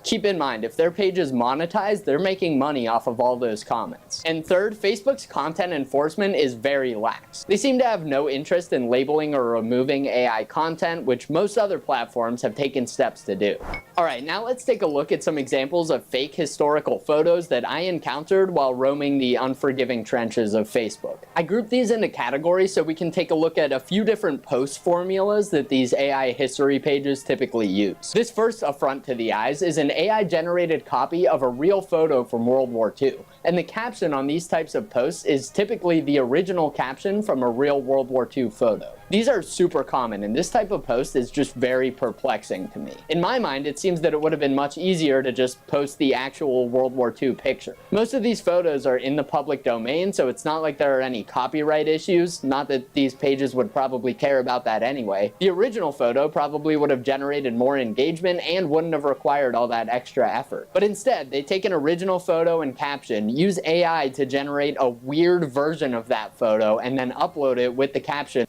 Keep in mind, if their page is monetized, they're making money off of all those comments. And third, Facebook's content enforcement is very lax. They seem to have no interest in labeling or removing AI content, which most other platforms have taken steps to do. Alright, now let's take a look at some examples of fake historical photos that I encountered while roaming the unforgiving trenches of Facebook. I grouped these into categories so we can take a look at a few different post formulas that these AI history pages typically use. This first affront to the eyes is an AI-generated copy of a real photo from World War II, and the caption on these types of posts is typically the original caption from a real World War II photo. These are super common, and this type of post is just very perplexing to me. In my mind, it seems that it would have been much easier to just post the actual World War II picture. Most of these photos are in the public domain, so it's not like there are any copyright issues, not that these pages would probably care about that anyway. The original photo probably would have generated more engagement and wouldn't have required all that extra effort. But instead, they take an original photo and caption, use AI to generate a weird version of that photo, and then upload it with the caption.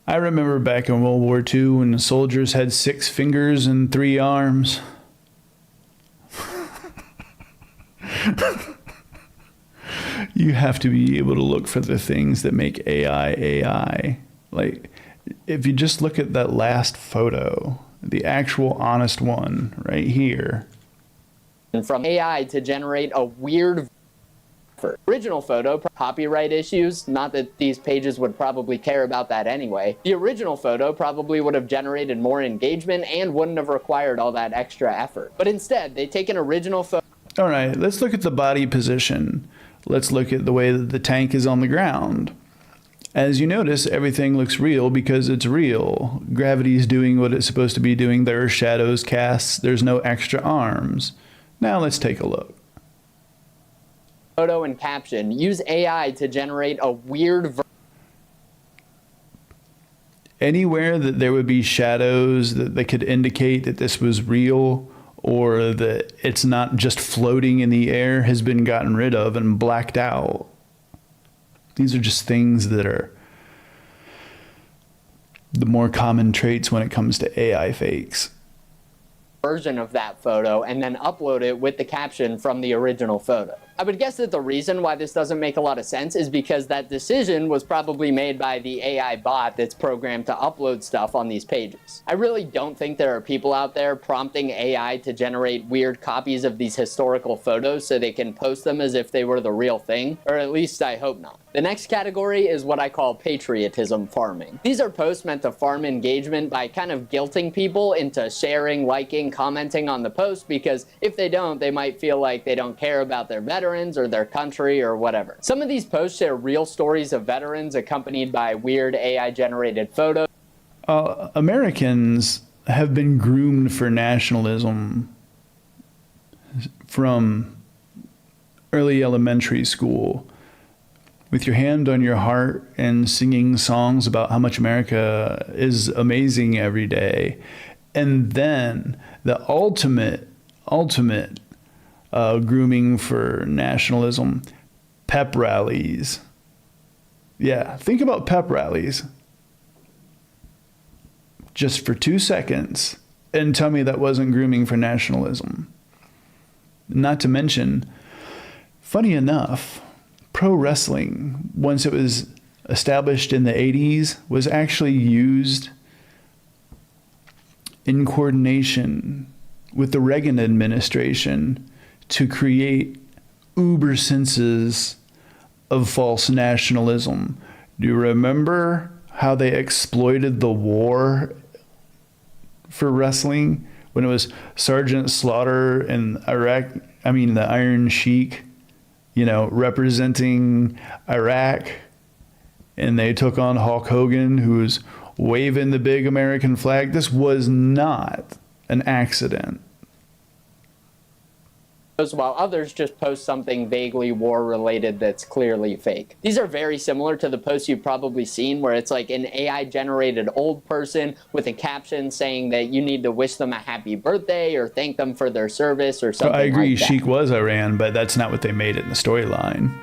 I remember back in World War II when the soldiers had 6 fingers and 3 arms. You have to be able to look for the things that make AI AI. Like, if you just look at that last photo, the actual honest one right here.
And from AI to generate a weird original photo, copyright issues, not that these pages would probably care about that anyway. The original photo probably would have generated more engagement and wouldn't have required all that extra effort. But instead, they take an original photo.
All right, let's look at the body position. Let's look at the way that the tank is on the ground. As you notice, everything looks real because it's real. Gravity is doing what it's supposed to be doing. There are shadows cast. There's no extra arms. Now let's take a look.
Photo and caption, use AI to generate a weird
anywhere that there would be shadows that could indicate that this was real or that it's not just floating in the air has been gotten rid of and blacked out. These are just things that are the more common traits when it comes to AI fakes.
Version of that photo and then upload it with the caption from the original photo. I would guess that the reason why this doesn't make a lot of sense is because that decision was probably made by the AI bot that's programmed to upload stuff on these pages. I really don't think there are people out there prompting AI to generate weird copies of these historical photos so they can post them as if they were the real thing, or at least I hope not. The next category is what I call patriotism farming. These are posts meant to farm engagement by kind of guilting people into sharing, liking, commenting on the post, because if they don't, they might feel like they don't care about their veterans or their country or whatever. Some of these posts share real stories of veterans accompanied by weird AI-generated photos.
Americans have been groomed for nationalism from early elementary school, with your hand on your heart and singing songs about how much America is amazing every day. And then the ultimate grooming for nationalism, pep rallies. Yeah, think about pep rallies. just for 2 seconds and tell me that wasn't grooming for nationalism. Not to mention, funny enough, pro wrestling, once it was established in the 80s, was actually used in coordination with the Reagan administration to create uber senses of false nationalism. Do you remember how they exploited the war for wrestling when it was Sergeant Slaughter and the Iron Sheik, representing Iraq, and they took on Hulk Hogan, who was waving the big American flag? This was not an accident.
While others just post something vaguely war-related that's clearly fake. These are very similar to the posts you've probably seen where it's like an AI-generated old person with a caption saying that you need to wish them a happy birthday or thank them for their service or something
I agree,
like that.
Sheik was Iran, but that's not what they made it in the storyline.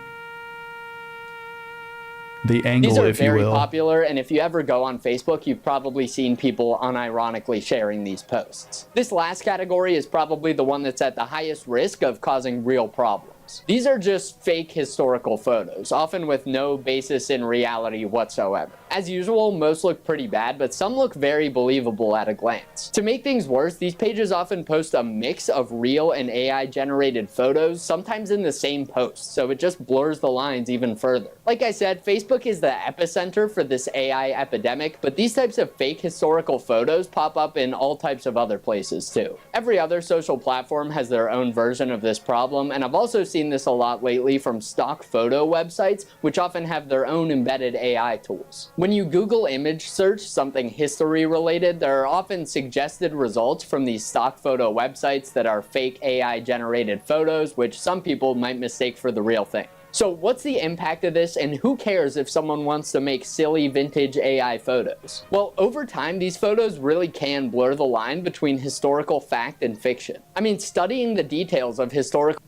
The angle,
These are
if you
very
will.
popular, and if you ever go on Facebook, you've probably seen people unironically sharing these posts. This last category is probably the one that's at the highest risk of causing real problems. These are just fake historical photos, often with no basis in reality whatsoever. As usual, most look pretty bad, but some look very believable at a glance. To make things worse, these pages often post a mix of real and AI-generated photos, sometimes in the same post, so it just blurs the lines even further. Like I said, Facebook is the epicenter for this AI epidemic, but these types of fake historical photos pop up in all types of other places too. Every other social platform has their own version of this problem, and I've also seen this a lot lately from stock photo websites, which often have their own embedded AI tools. When you Google image search something history related, there are often suggested results from these stock photo websites that are fake AI generated photos, which some people might mistake for the real thing. So what's the impact of this, and who cares if someone wants to make silly vintage AI photos? Well, over time, these photos really can blur the line between historical fact and fiction. I mean, studying the details of historical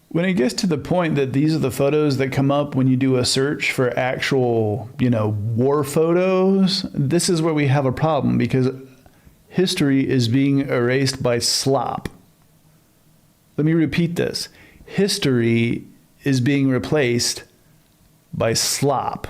When it gets to the point that these are the photos that come up when you do a search for actual, war photos, this is where we have a problem, because history is being erased by slop. Let me repeat this. History is being replaced by slop.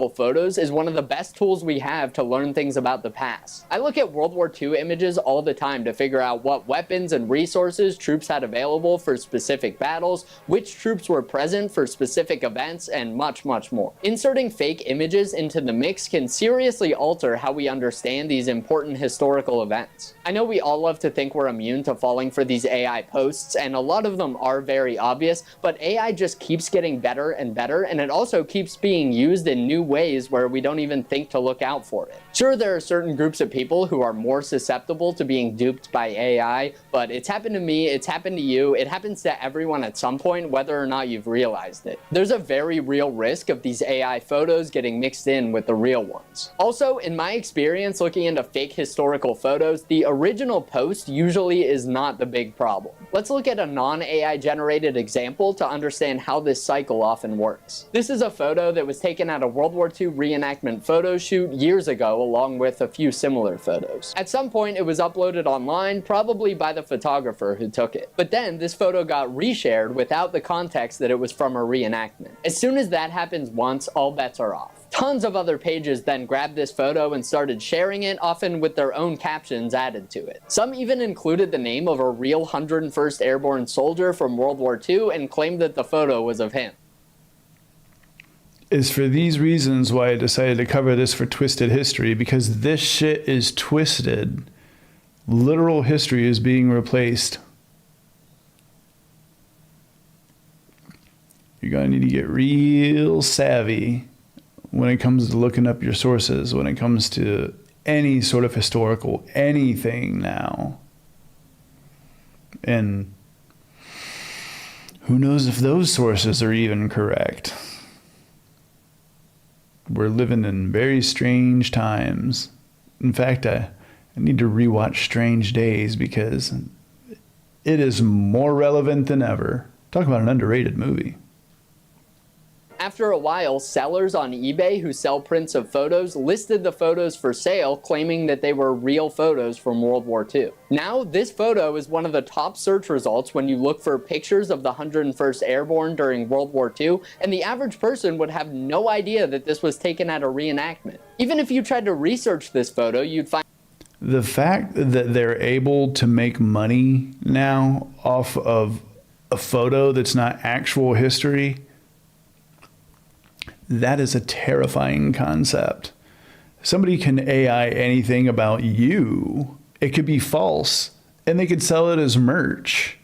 photos is one of the best tools we have to learn things about the past. I look at World War II images all the time to figure out what weapons and resources troops had available for specific battles, which troops were present for specific events, and much, much more. Inserting fake images into the mix can seriously alter how we understand these important historical events. I know we all love to think we're immune to falling for these AI posts, and a lot of them are very obvious, but AI just keeps getting better and better, and it also keeps being used in new ways where we don't even think to look out for it. Sure, there are certain groups of people who are more susceptible to being duped by AI, but it's happened to me, it's happened to you, it happens to everyone at some point, whether or not you've realized it. There's a very real risk of these AI photos getting mixed in with the real ones. Also, in my experience looking into fake historical photos, the original post usually is not the big problem. Let's look at a non-AI generated example to understand how this cycle often works. This is a photo that was taken at a World War II reenactment photo shoot years ago, along with a few similar photos. At some point, it was uploaded online, probably by the photographer who took it. But then, this photo got reshared without the context that it was from a reenactment. As soon as that happens once, all bets are off. Tons of other pages then grabbed this photo and started sharing it, often with their own captions added to it. Some even included the name of a real 101st Airborne soldier from World War II and claimed that the photo was of him.
Is for these reasons why I decided to cover this for Twisted History, because this shit is twisted. Literal history is being replaced. You're going to need to get real savvy when it comes to looking up your sources, when it comes to any sort of historical anything now. And who knows if those sources are even correct. We're living in very strange times. In fact, I need to rewatch Strange Days because it is more relevant than ever. Talk about an underrated movie.
After a while, sellers on eBay who sell prints of photos listed the photos for sale, claiming that they were real photos from World War II. Now, this photo is one of the top search results when you look for pictures of the 101st Airborne during World War II, and the average person would have no idea that this was taken at a reenactment. Even if you tried to research this photo, you'd find
the fact that they're able to make money now off of a photo that's not actual history, that is a terrifying concept. Somebody can AI anything about you. It could be false, and they could sell it as merch.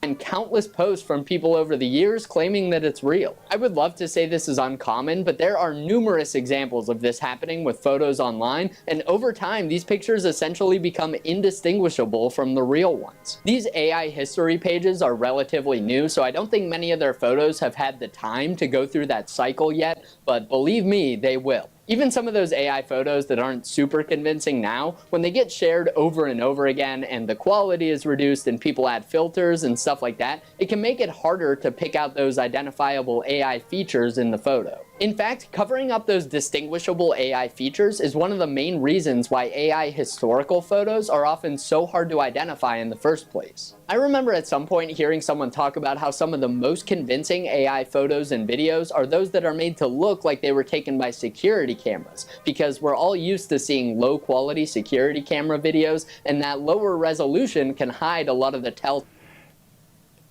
and countless posts from people over the years claiming that it's real. I would love to say this is uncommon, but there are numerous examples of this happening with photos online, and over time these pictures essentially become indistinguishable from the real ones. These AI history pages are relatively new, so I don't think many of their photos have had the time to go through that cycle yet, but believe me, they will. Even some of those AI photos that aren't super convincing now, when they get shared over and over again and the quality is reduced and people add filters and stuff like that, it can make it harder to pick out those identifiable AI features in the photo. In fact, covering up those distinguishable AI features is one of the main reasons why AI historical photos are often so hard to identify in the first place. I remember at some point hearing someone talk about how some of the most convincing AI photos and videos are those that are made to look like they were taken by security cameras, because we're all used to seeing low quality security camera videos, and that lower resolution can hide a lot of the telltale.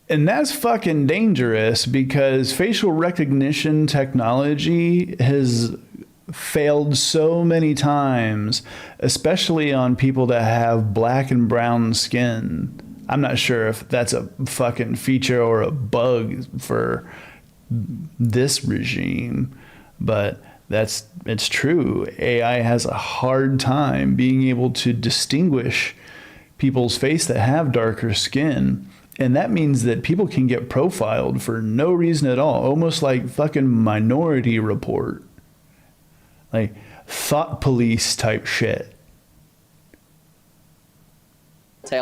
And that's fucking dangerous, because facial recognition technology has failed so many times, especially on people that have black and brown skin. I'm not sure if that's a fucking feature or a bug for this regime, but it's true. AI has a hard time being able to distinguish people's face that have darker skin. And that means that people can get profiled for no reason at all, almost like fucking Minority Report, like thought police type shit.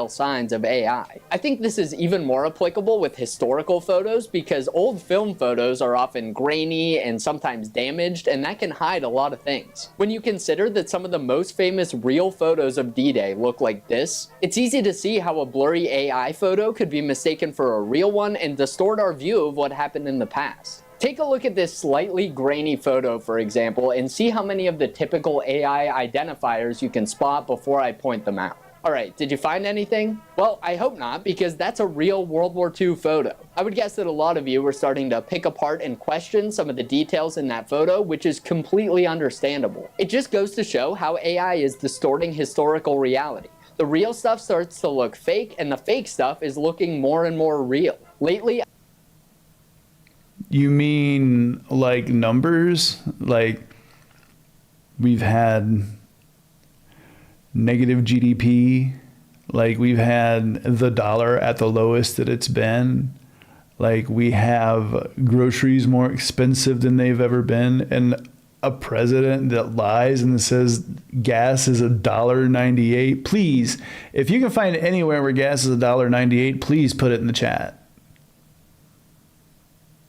Signs of AI. I think this is even more applicable with historical photos, because old film photos are often grainy and sometimes damaged, and that can hide a lot of things. When you consider that some of the most famous real photos of D-Day look like this, it's easy to see how a blurry AI photo could be mistaken for a real one and distort our view of what happened in the past. Take a look at this slightly grainy photo, for example, and see how many of the typical AI identifiers you can spot before I point them out. Alright, did you find anything? Well, I hope not, because that's a real World War II photo. I would guess that a lot of you were starting to pick apart and question some of the details in that photo, which is completely understandable. It just goes to show how AI is distorting historical reality. The real stuff starts to look fake, and the fake stuff is looking more and more real. Lately,
you mean like numbers? Like we've had negative GDP, like we've had the dollar at the lowest that it's been, like we have groceries more expensive than they've ever been, and a president that lies and says gas is $1.98. Please, if you can find anywhere where gas is $1.98, please put it in the chat.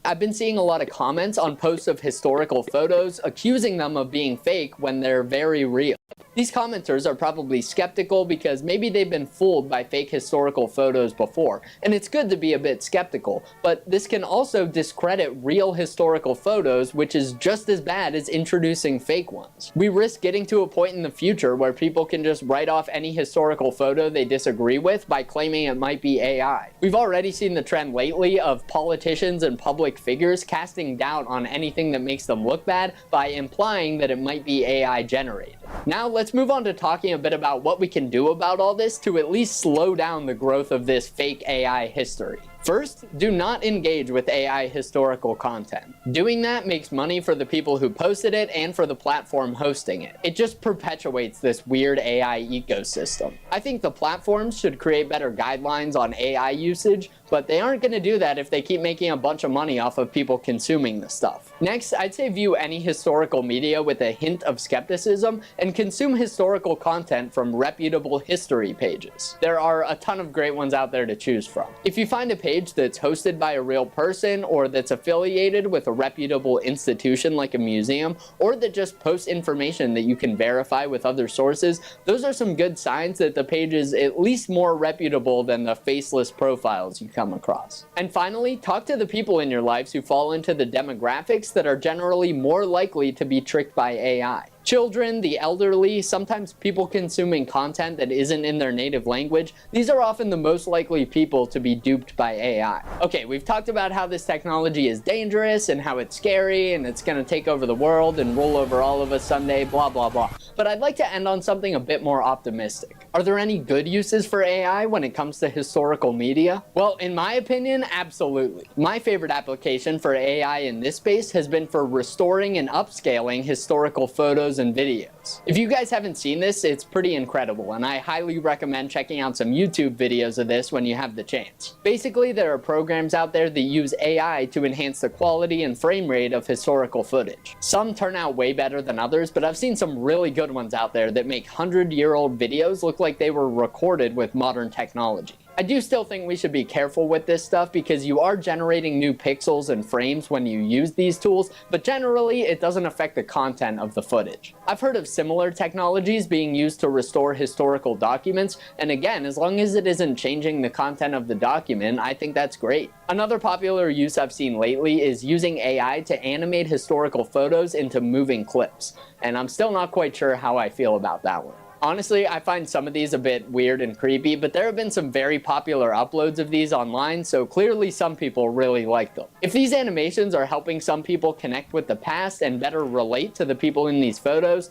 I've been seeing a lot of comments on posts of historical photos accusing them of being fake when they're very real. These commenters are probably skeptical because maybe they've been fooled by fake historical photos before, and it's good to be a bit skeptical, but this can also discredit real historical photos, which is just as bad as introducing fake ones. We risk getting to a point in the future where people can just write off any historical photo they disagree with by claiming it might be AI. We've already seen the trend lately of politicians and public figures casting doubt on anything that makes them look bad by implying that it might be AI generated. Now let's move on to talking a bit about what we can do about all this to at least slow down the growth of this fake AI history. First, do not engage with AI historical content. Doing that makes money for the people who posted it and for the platform hosting it. It just perpetuates this weird AI ecosystem. I think the platforms should create better guidelines on AI usage, but they aren't going to do that if they keep making a bunch of money off of people consuming this stuff. Next, I'd say view any historical media with a hint of skepticism and consume historical content from reputable history pages. There are a ton of great ones out there to choose from. If you find a page that's hosted by a real person or that's affiliated with a reputable institution like a museum, or that just posts information that you can verify with other sources, those are some good signs that the page is at least more reputable than the faceless profiles you come across. And finally, talk to the people in your lives who fall into the demographics that are generally more likely to be tricked by AI. Children, the elderly, sometimes people consuming content that isn't in their native language, these are often the most likely people to be duped by AI. Okay, we've talked about how this technology is dangerous and how it's scary and it's gonna take over the world and roll over all of us someday, blah, blah, blah. But I'd like to end on something a bit more optimistic. Are there any good uses for AI when it comes to historical media? Well, in my opinion, absolutely. My favorite application for AI in this space has been for restoring and upscaling historical photos and videos. If you guys haven't seen this, it's pretty incredible, and I highly recommend checking out some YouTube videos of this when you have the chance. Basically, there are programs out there that use AI to enhance the quality and frame rate of historical footage. Some turn out way better than others, but I've seen some really good ones out there that make 100-year-old videos look like they were recorded with modern technology. I do still think we should be careful with this stuff because you are generating new pixels and frames when you use these tools, but generally it doesn't affect the content of the footage. I've heard of similar technologies being used to restore historical documents, and again, as long as it isn't changing the content of the document, I think that's great. Another popular use I've seen lately is using AI to animate historical photos into moving clips, and I'm still not quite sure how I feel about that one. Honestly, I find some of these a bit weird and creepy, but there have been some very popular uploads of these online, so clearly some people really like them. If these animations are helping some people connect with the past and better relate to the people in these photos,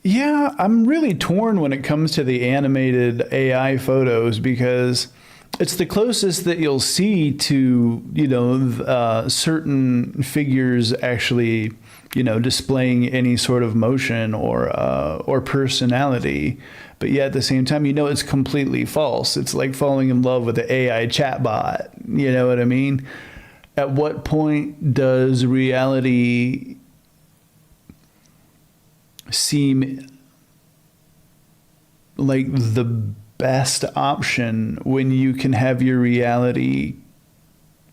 yeah, I'm really torn when it comes to the animated AI photos because it's the closest that you'll see to, you know, certain figures actually, you know, displaying any sort of motion or personality. But yet at the same time, you know, it's completely false. It's like falling in love with the AI chatbot. You know what I mean? At what point does reality seem like the best option when you can have your reality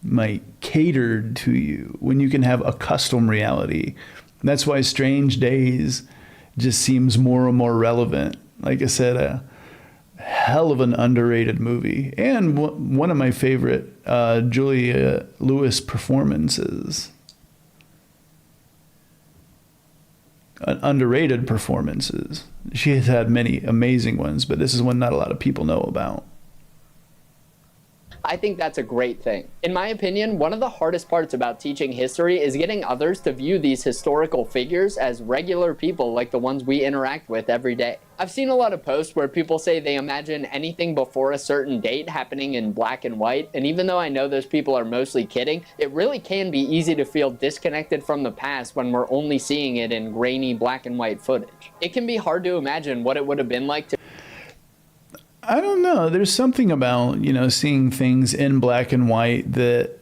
like catered to you, when you can have a custom reality? That's why Strange Days just seems more and more relevant. Like I said, a hell of an underrated movie and one of my favorite Julia Lewis performances. Underrated performances. She has had many amazing ones, but this is one not a lot of people know about.
I think that's a great thing. In my opinion, one of the hardest parts about teaching history is getting others to view these historical figures as regular people like the ones we interact with every day. I've seen a lot of posts where people say they imagine anything before a certain date happening in black and white, and even though I know those people are mostly kidding, it really can be easy to feel disconnected from the past when we're only seeing it in grainy black and white footage. It can be hard to imagine what it would have been like to
I don't know. There's something about, you know, seeing things in black and white that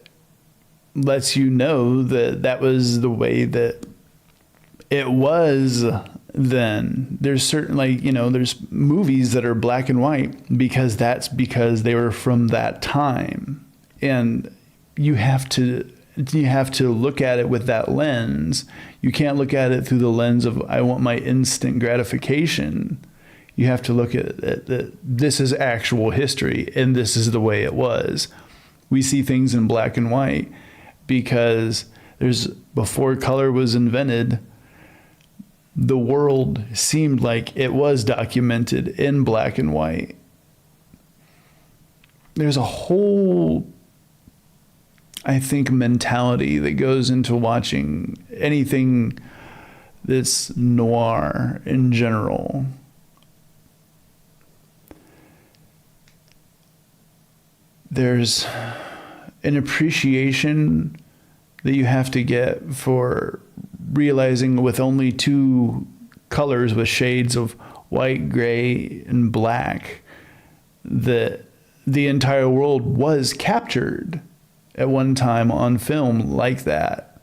lets you know that that was the way that it was then. There's certain, like, you know, there's movies that are black and white because they were from that time. And you have to look at it with that lens. You can't look at it through the lens of, I want my instant gratification. You have to look at that this is actual history and this is the way it was. We see things in black and white because before color was invented, the world seemed like it was documented in black and white. There's a whole, I think, mentality that goes into watching anything that's noir in general. There's an appreciation that you have to get for realizing with only two colors with shades of white, gray, and black that the entire world was captured at one time on film like that.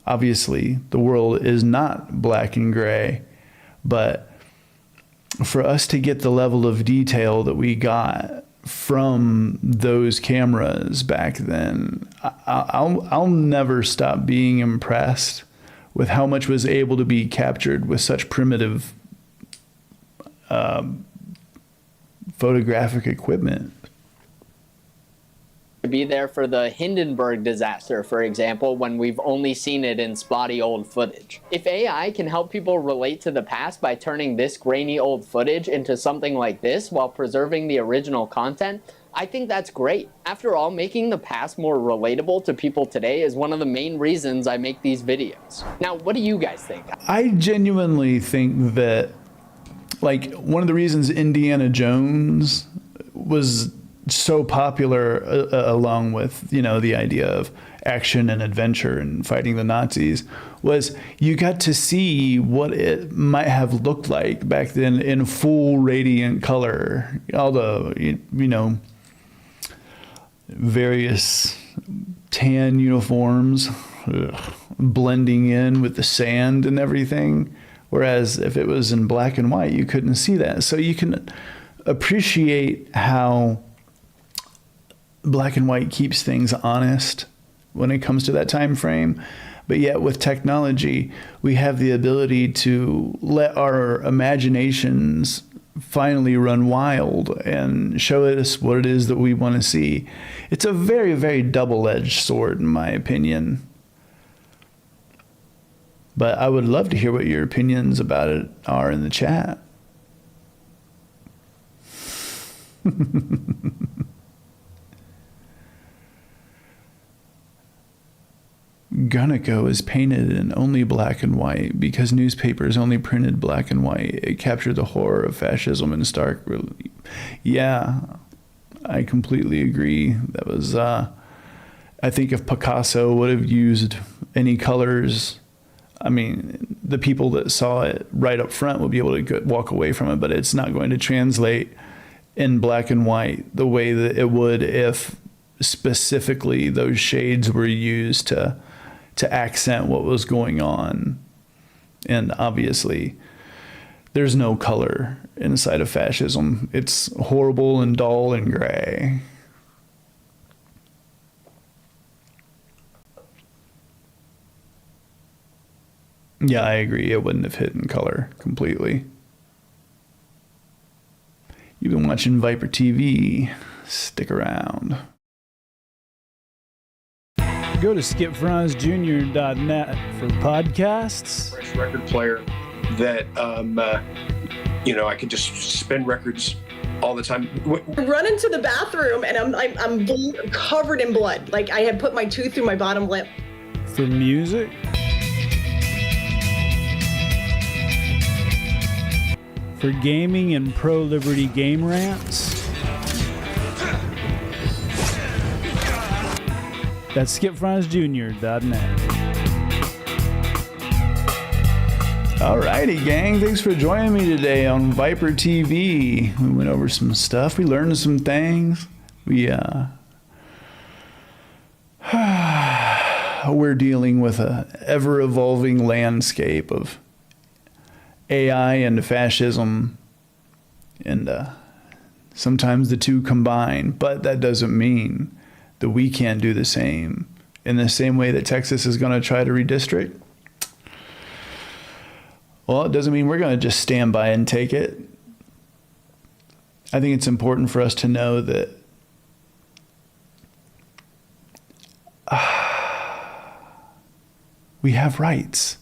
Obviously, the world is not black and gray, but for us to get the level of detail that we got from those cameras back then, I'll never stop being impressed with how much was able to be captured with such primitive photographic equipment.
To be there for the Hindenburg disaster, for example, when we've only seen it in spotty old footage. If AI can help people relate to the past by turning this grainy old footage into something like this while preserving the original content, I think that's great. After all, making the past more relatable to people today is one of the main reasons I make these videos. Now, what do you guys think?
I genuinely think that, like, one of the reasons Indiana Jones was so popular, along with, you know, the idea of action and adventure and fighting the Nazis, was you got to see what it might have looked like back then in full radiant color. All the, you know, various tan uniforms blending in with the sand and everything. Whereas if it was in black and white, you couldn't see that. So you can appreciate how black and white keeps things honest when it comes to that time frame. But yet with technology, we have the ability to let our imaginations finally run wild and show us what it is that we want to see. It's a very, very double-edged sword, in my opinion. But I would love to hear what your opinions about it are in the chat. Gunnico is painted in only black and white because newspapers only printed black and white. It captured the horror of fascism in stark relief. Yeah, I completely agree. That was, I think if Picasso would have used any colors, I mean, the people that saw it right up front will be able to walk away from it, but it's not going to translate in black and white the way that it would if specifically those shades were used to accent what was going on. And obviously, there's no color inside of fascism. It's horrible and dull and gray. Yeah, I agree. It wouldn't have hit in color completely. You've been watching ViperTV. Stick around. Go to skipfranzjr.net for podcasts.
Fresh record player that, you know, I could just spin records all the time.
Run into the bathroom and I'm covered in blood. Like I had put my tooth through my bottom lip.
For music. For gaming and pro-liberty game rants. That's skipfranzjr.net. Alrighty, gang. Thanks for joining me today on ViperTV. We went over some stuff. We learned some things. We're dealing with a ever-evolving landscape of AI and fascism, and sometimes the two combine, but that doesn't mean that we can't do the same. In the same way that Texas is going to try to redistrict, well, it doesn't mean we're going to just stand by and take it. I think it's important for us to know that we have rights.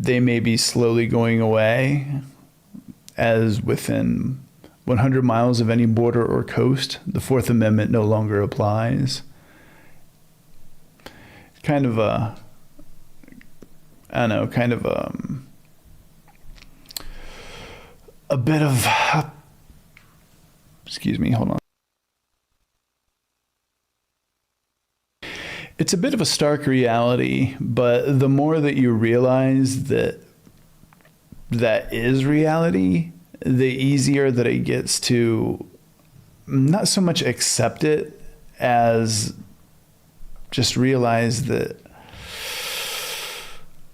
They may be slowly going away, as within 100 miles of any border or coast, the Fourth Amendment no longer applies. Kind of a, I don't know, kind of a bit of, excuse me, hold on. It's a bit of a stark reality, but the more that you realize that that is reality, the easier that it gets to not so much accept it as just realize that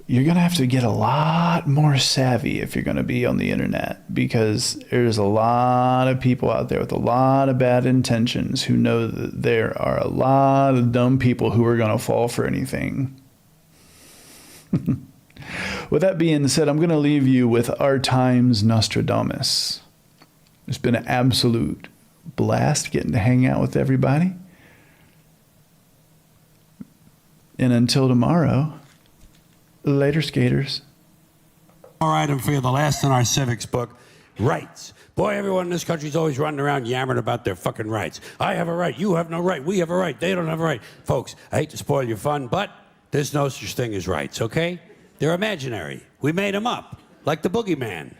you're going to have to get a lot more savvy if you're going to be on the internet, because there's a lot of people out there with a lot of bad intentions who know that there are a lot of dumb people who are going to fall for anything. With that being said, I'm going to leave you with our time's Nostradamus. It's been an absolute blast getting to hang out with everybody. And until tomorrow, later, skaters.
All right, item for you, the last in our civics book, rights. Boy, everyone in this country is always running around yammering about their fucking rights. I have a right, you have no right, we have a right, they don't have a right. Folks, I hate to spoil your fun, but there's no such thing as rights, okay? They're imaginary. We made them up, like the boogeyman.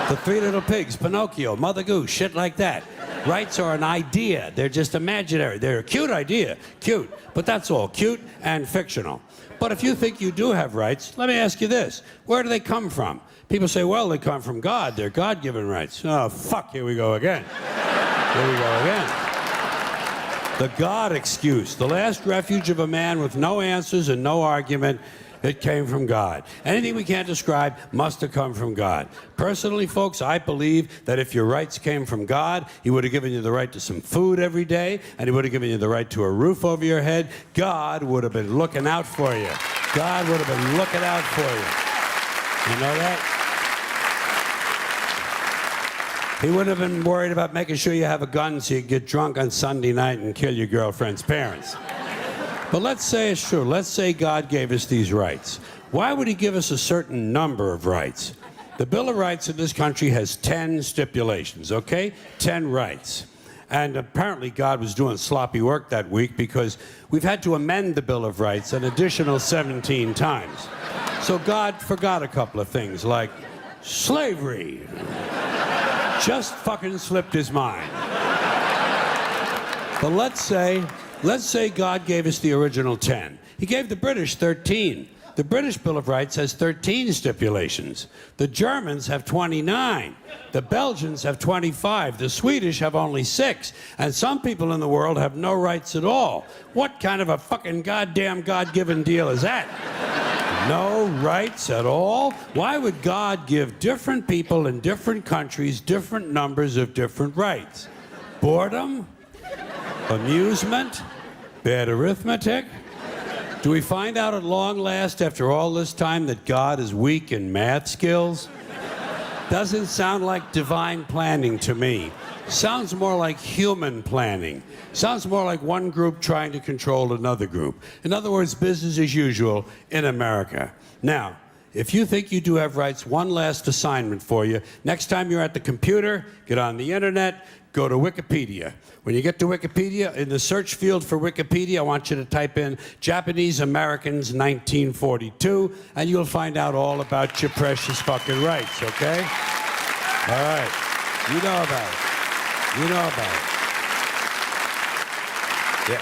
The Three Little Pigs, Pinocchio, Mother Goose, shit like that. Rights are an idea. They're just imaginary. They're a cute idea, cute, but that's all, cute and fictional. But if you think you do have rights, let me ask you this. Where do they come from? People say, well, they come from God. They're God-given rights. Oh, fuck, here we go again. Here we go again. The God excuse, the last refuge of a man with no answers and no argument. It came from God. Anything we can't describe must have come from God. Personally, folks, I believe that if your rights came from God, He would have given you the right to some food every day, and He would have given you the right to a roof over your head. God would have been looking out for you. God would have been looking out for you. You know that? He wouldn't have been worried about making sure you have a gun so you get drunk on Sunday night and kill your girlfriend's parents. But let's say it's true. Let's say God gave us these rights. Why would He give us a certain number of rights? The Bill of Rights in this country has 10 stipulations, okay? 10 rights. And apparently God was doing sloppy work that week, because we've had to amend the Bill of Rights an additional 17 times. So God forgot a couple of things, like slavery. Just fucking slipped His mind. But let's say God gave us the original 10. He gave the British 13. The British Bill of Rights has 13 stipulations. The Germans have 29. The Belgians have 25. The Swedish have only 6. And some people in the world have no rights at all. What kind of a fucking goddamn God-given deal is that? No rights at all? Why would God give different people in different countries different numbers of different rights? Boredom? Amusement? Bad arithmetic? Do we find out at long last, after all this time, that God is weak in math skills? Doesn't sound like divine planning to me. Sounds more like human planning. Sounds more like one group trying to control another group. In other words, business as usual in America. Now, if you think you do have rights, one last assignment for you. Next time you're at the computer, get on the internet, go to Wikipedia. When you get to Wikipedia, in the search field for Wikipedia, I want you to type in Japanese Americans 1942, and you'll find out all about your precious fucking rights, okay? All right. You know about it. You know about it. Yeah.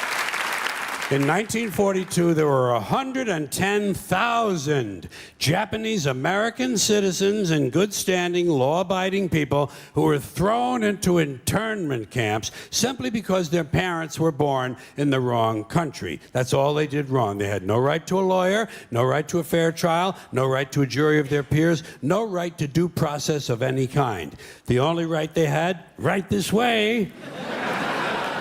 In 1942, there were 110,000 Japanese American citizens and good-standing, law-abiding people who were thrown into internment camps simply because their parents were born in the wrong country. That's all they did wrong. They had no right to a lawyer, no right to a fair trial, no right to a jury of their peers, no right to due process of any kind. The only right they had, right this way,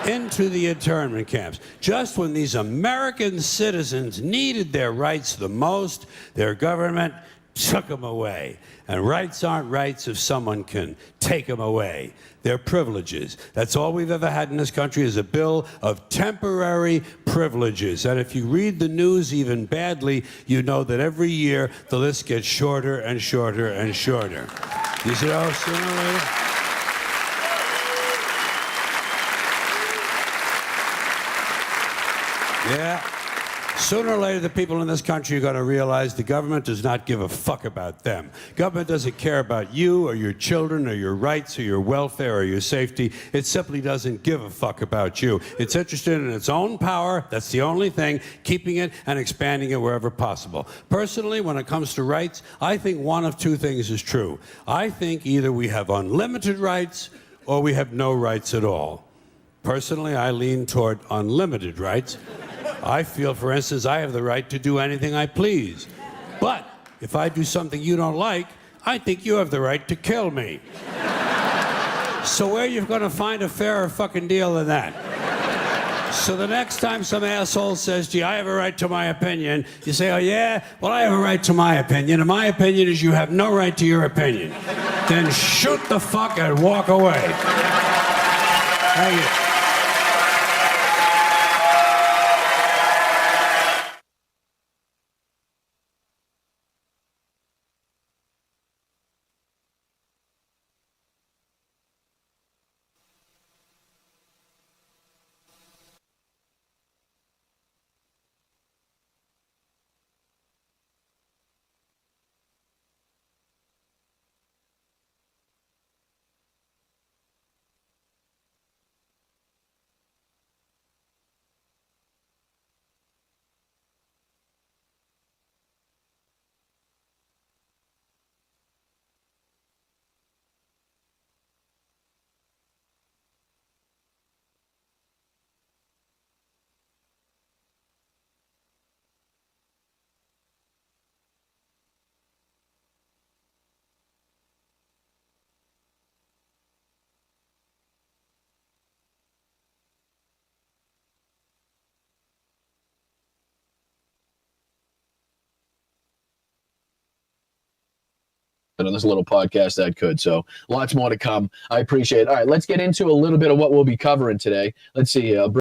into the internment camps. Just when these American citizens needed their rights the most, their government took them away. And rights aren't rights if someone can take them away. They're privileges. That's all we've ever had in this country, is a bill of temporary privileges. And if you read the news even badly, you know that every year the list gets shorter and shorter and shorter. You see how sooner or later? Yeah. Sooner or later, the people in this country are going to realize the government does not give a fuck about them. Government doesn't care about you or your children or your rights or your welfare or your safety. It simply doesn't give a fuck about you. It's interested in its own power. That's the only thing, keeping it and expanding it wherever possible. Personally, when it comes to rights, I think one of two things is true. I think either we have unlimited rights or we have no rights at all. Personally, I lean toward unlimited rights. I feel, for instance, I have the right to do anything I please. But if I do something you don't like, I think you have the right to kill me. So where are you going to find a fairer fucking deal than that? So the next time some asshole says, gee, I have a right to my opinion, you say, oh yeah? Well, I have a right to my opinion, and my opinion is you have no right to your opinion. Then shoot the fuck and walk away. Thank you.
on this little podcast that could. So lots more to come. I appreciate it. All right, let's get into a little bit of what we'll be covering today. Let's see.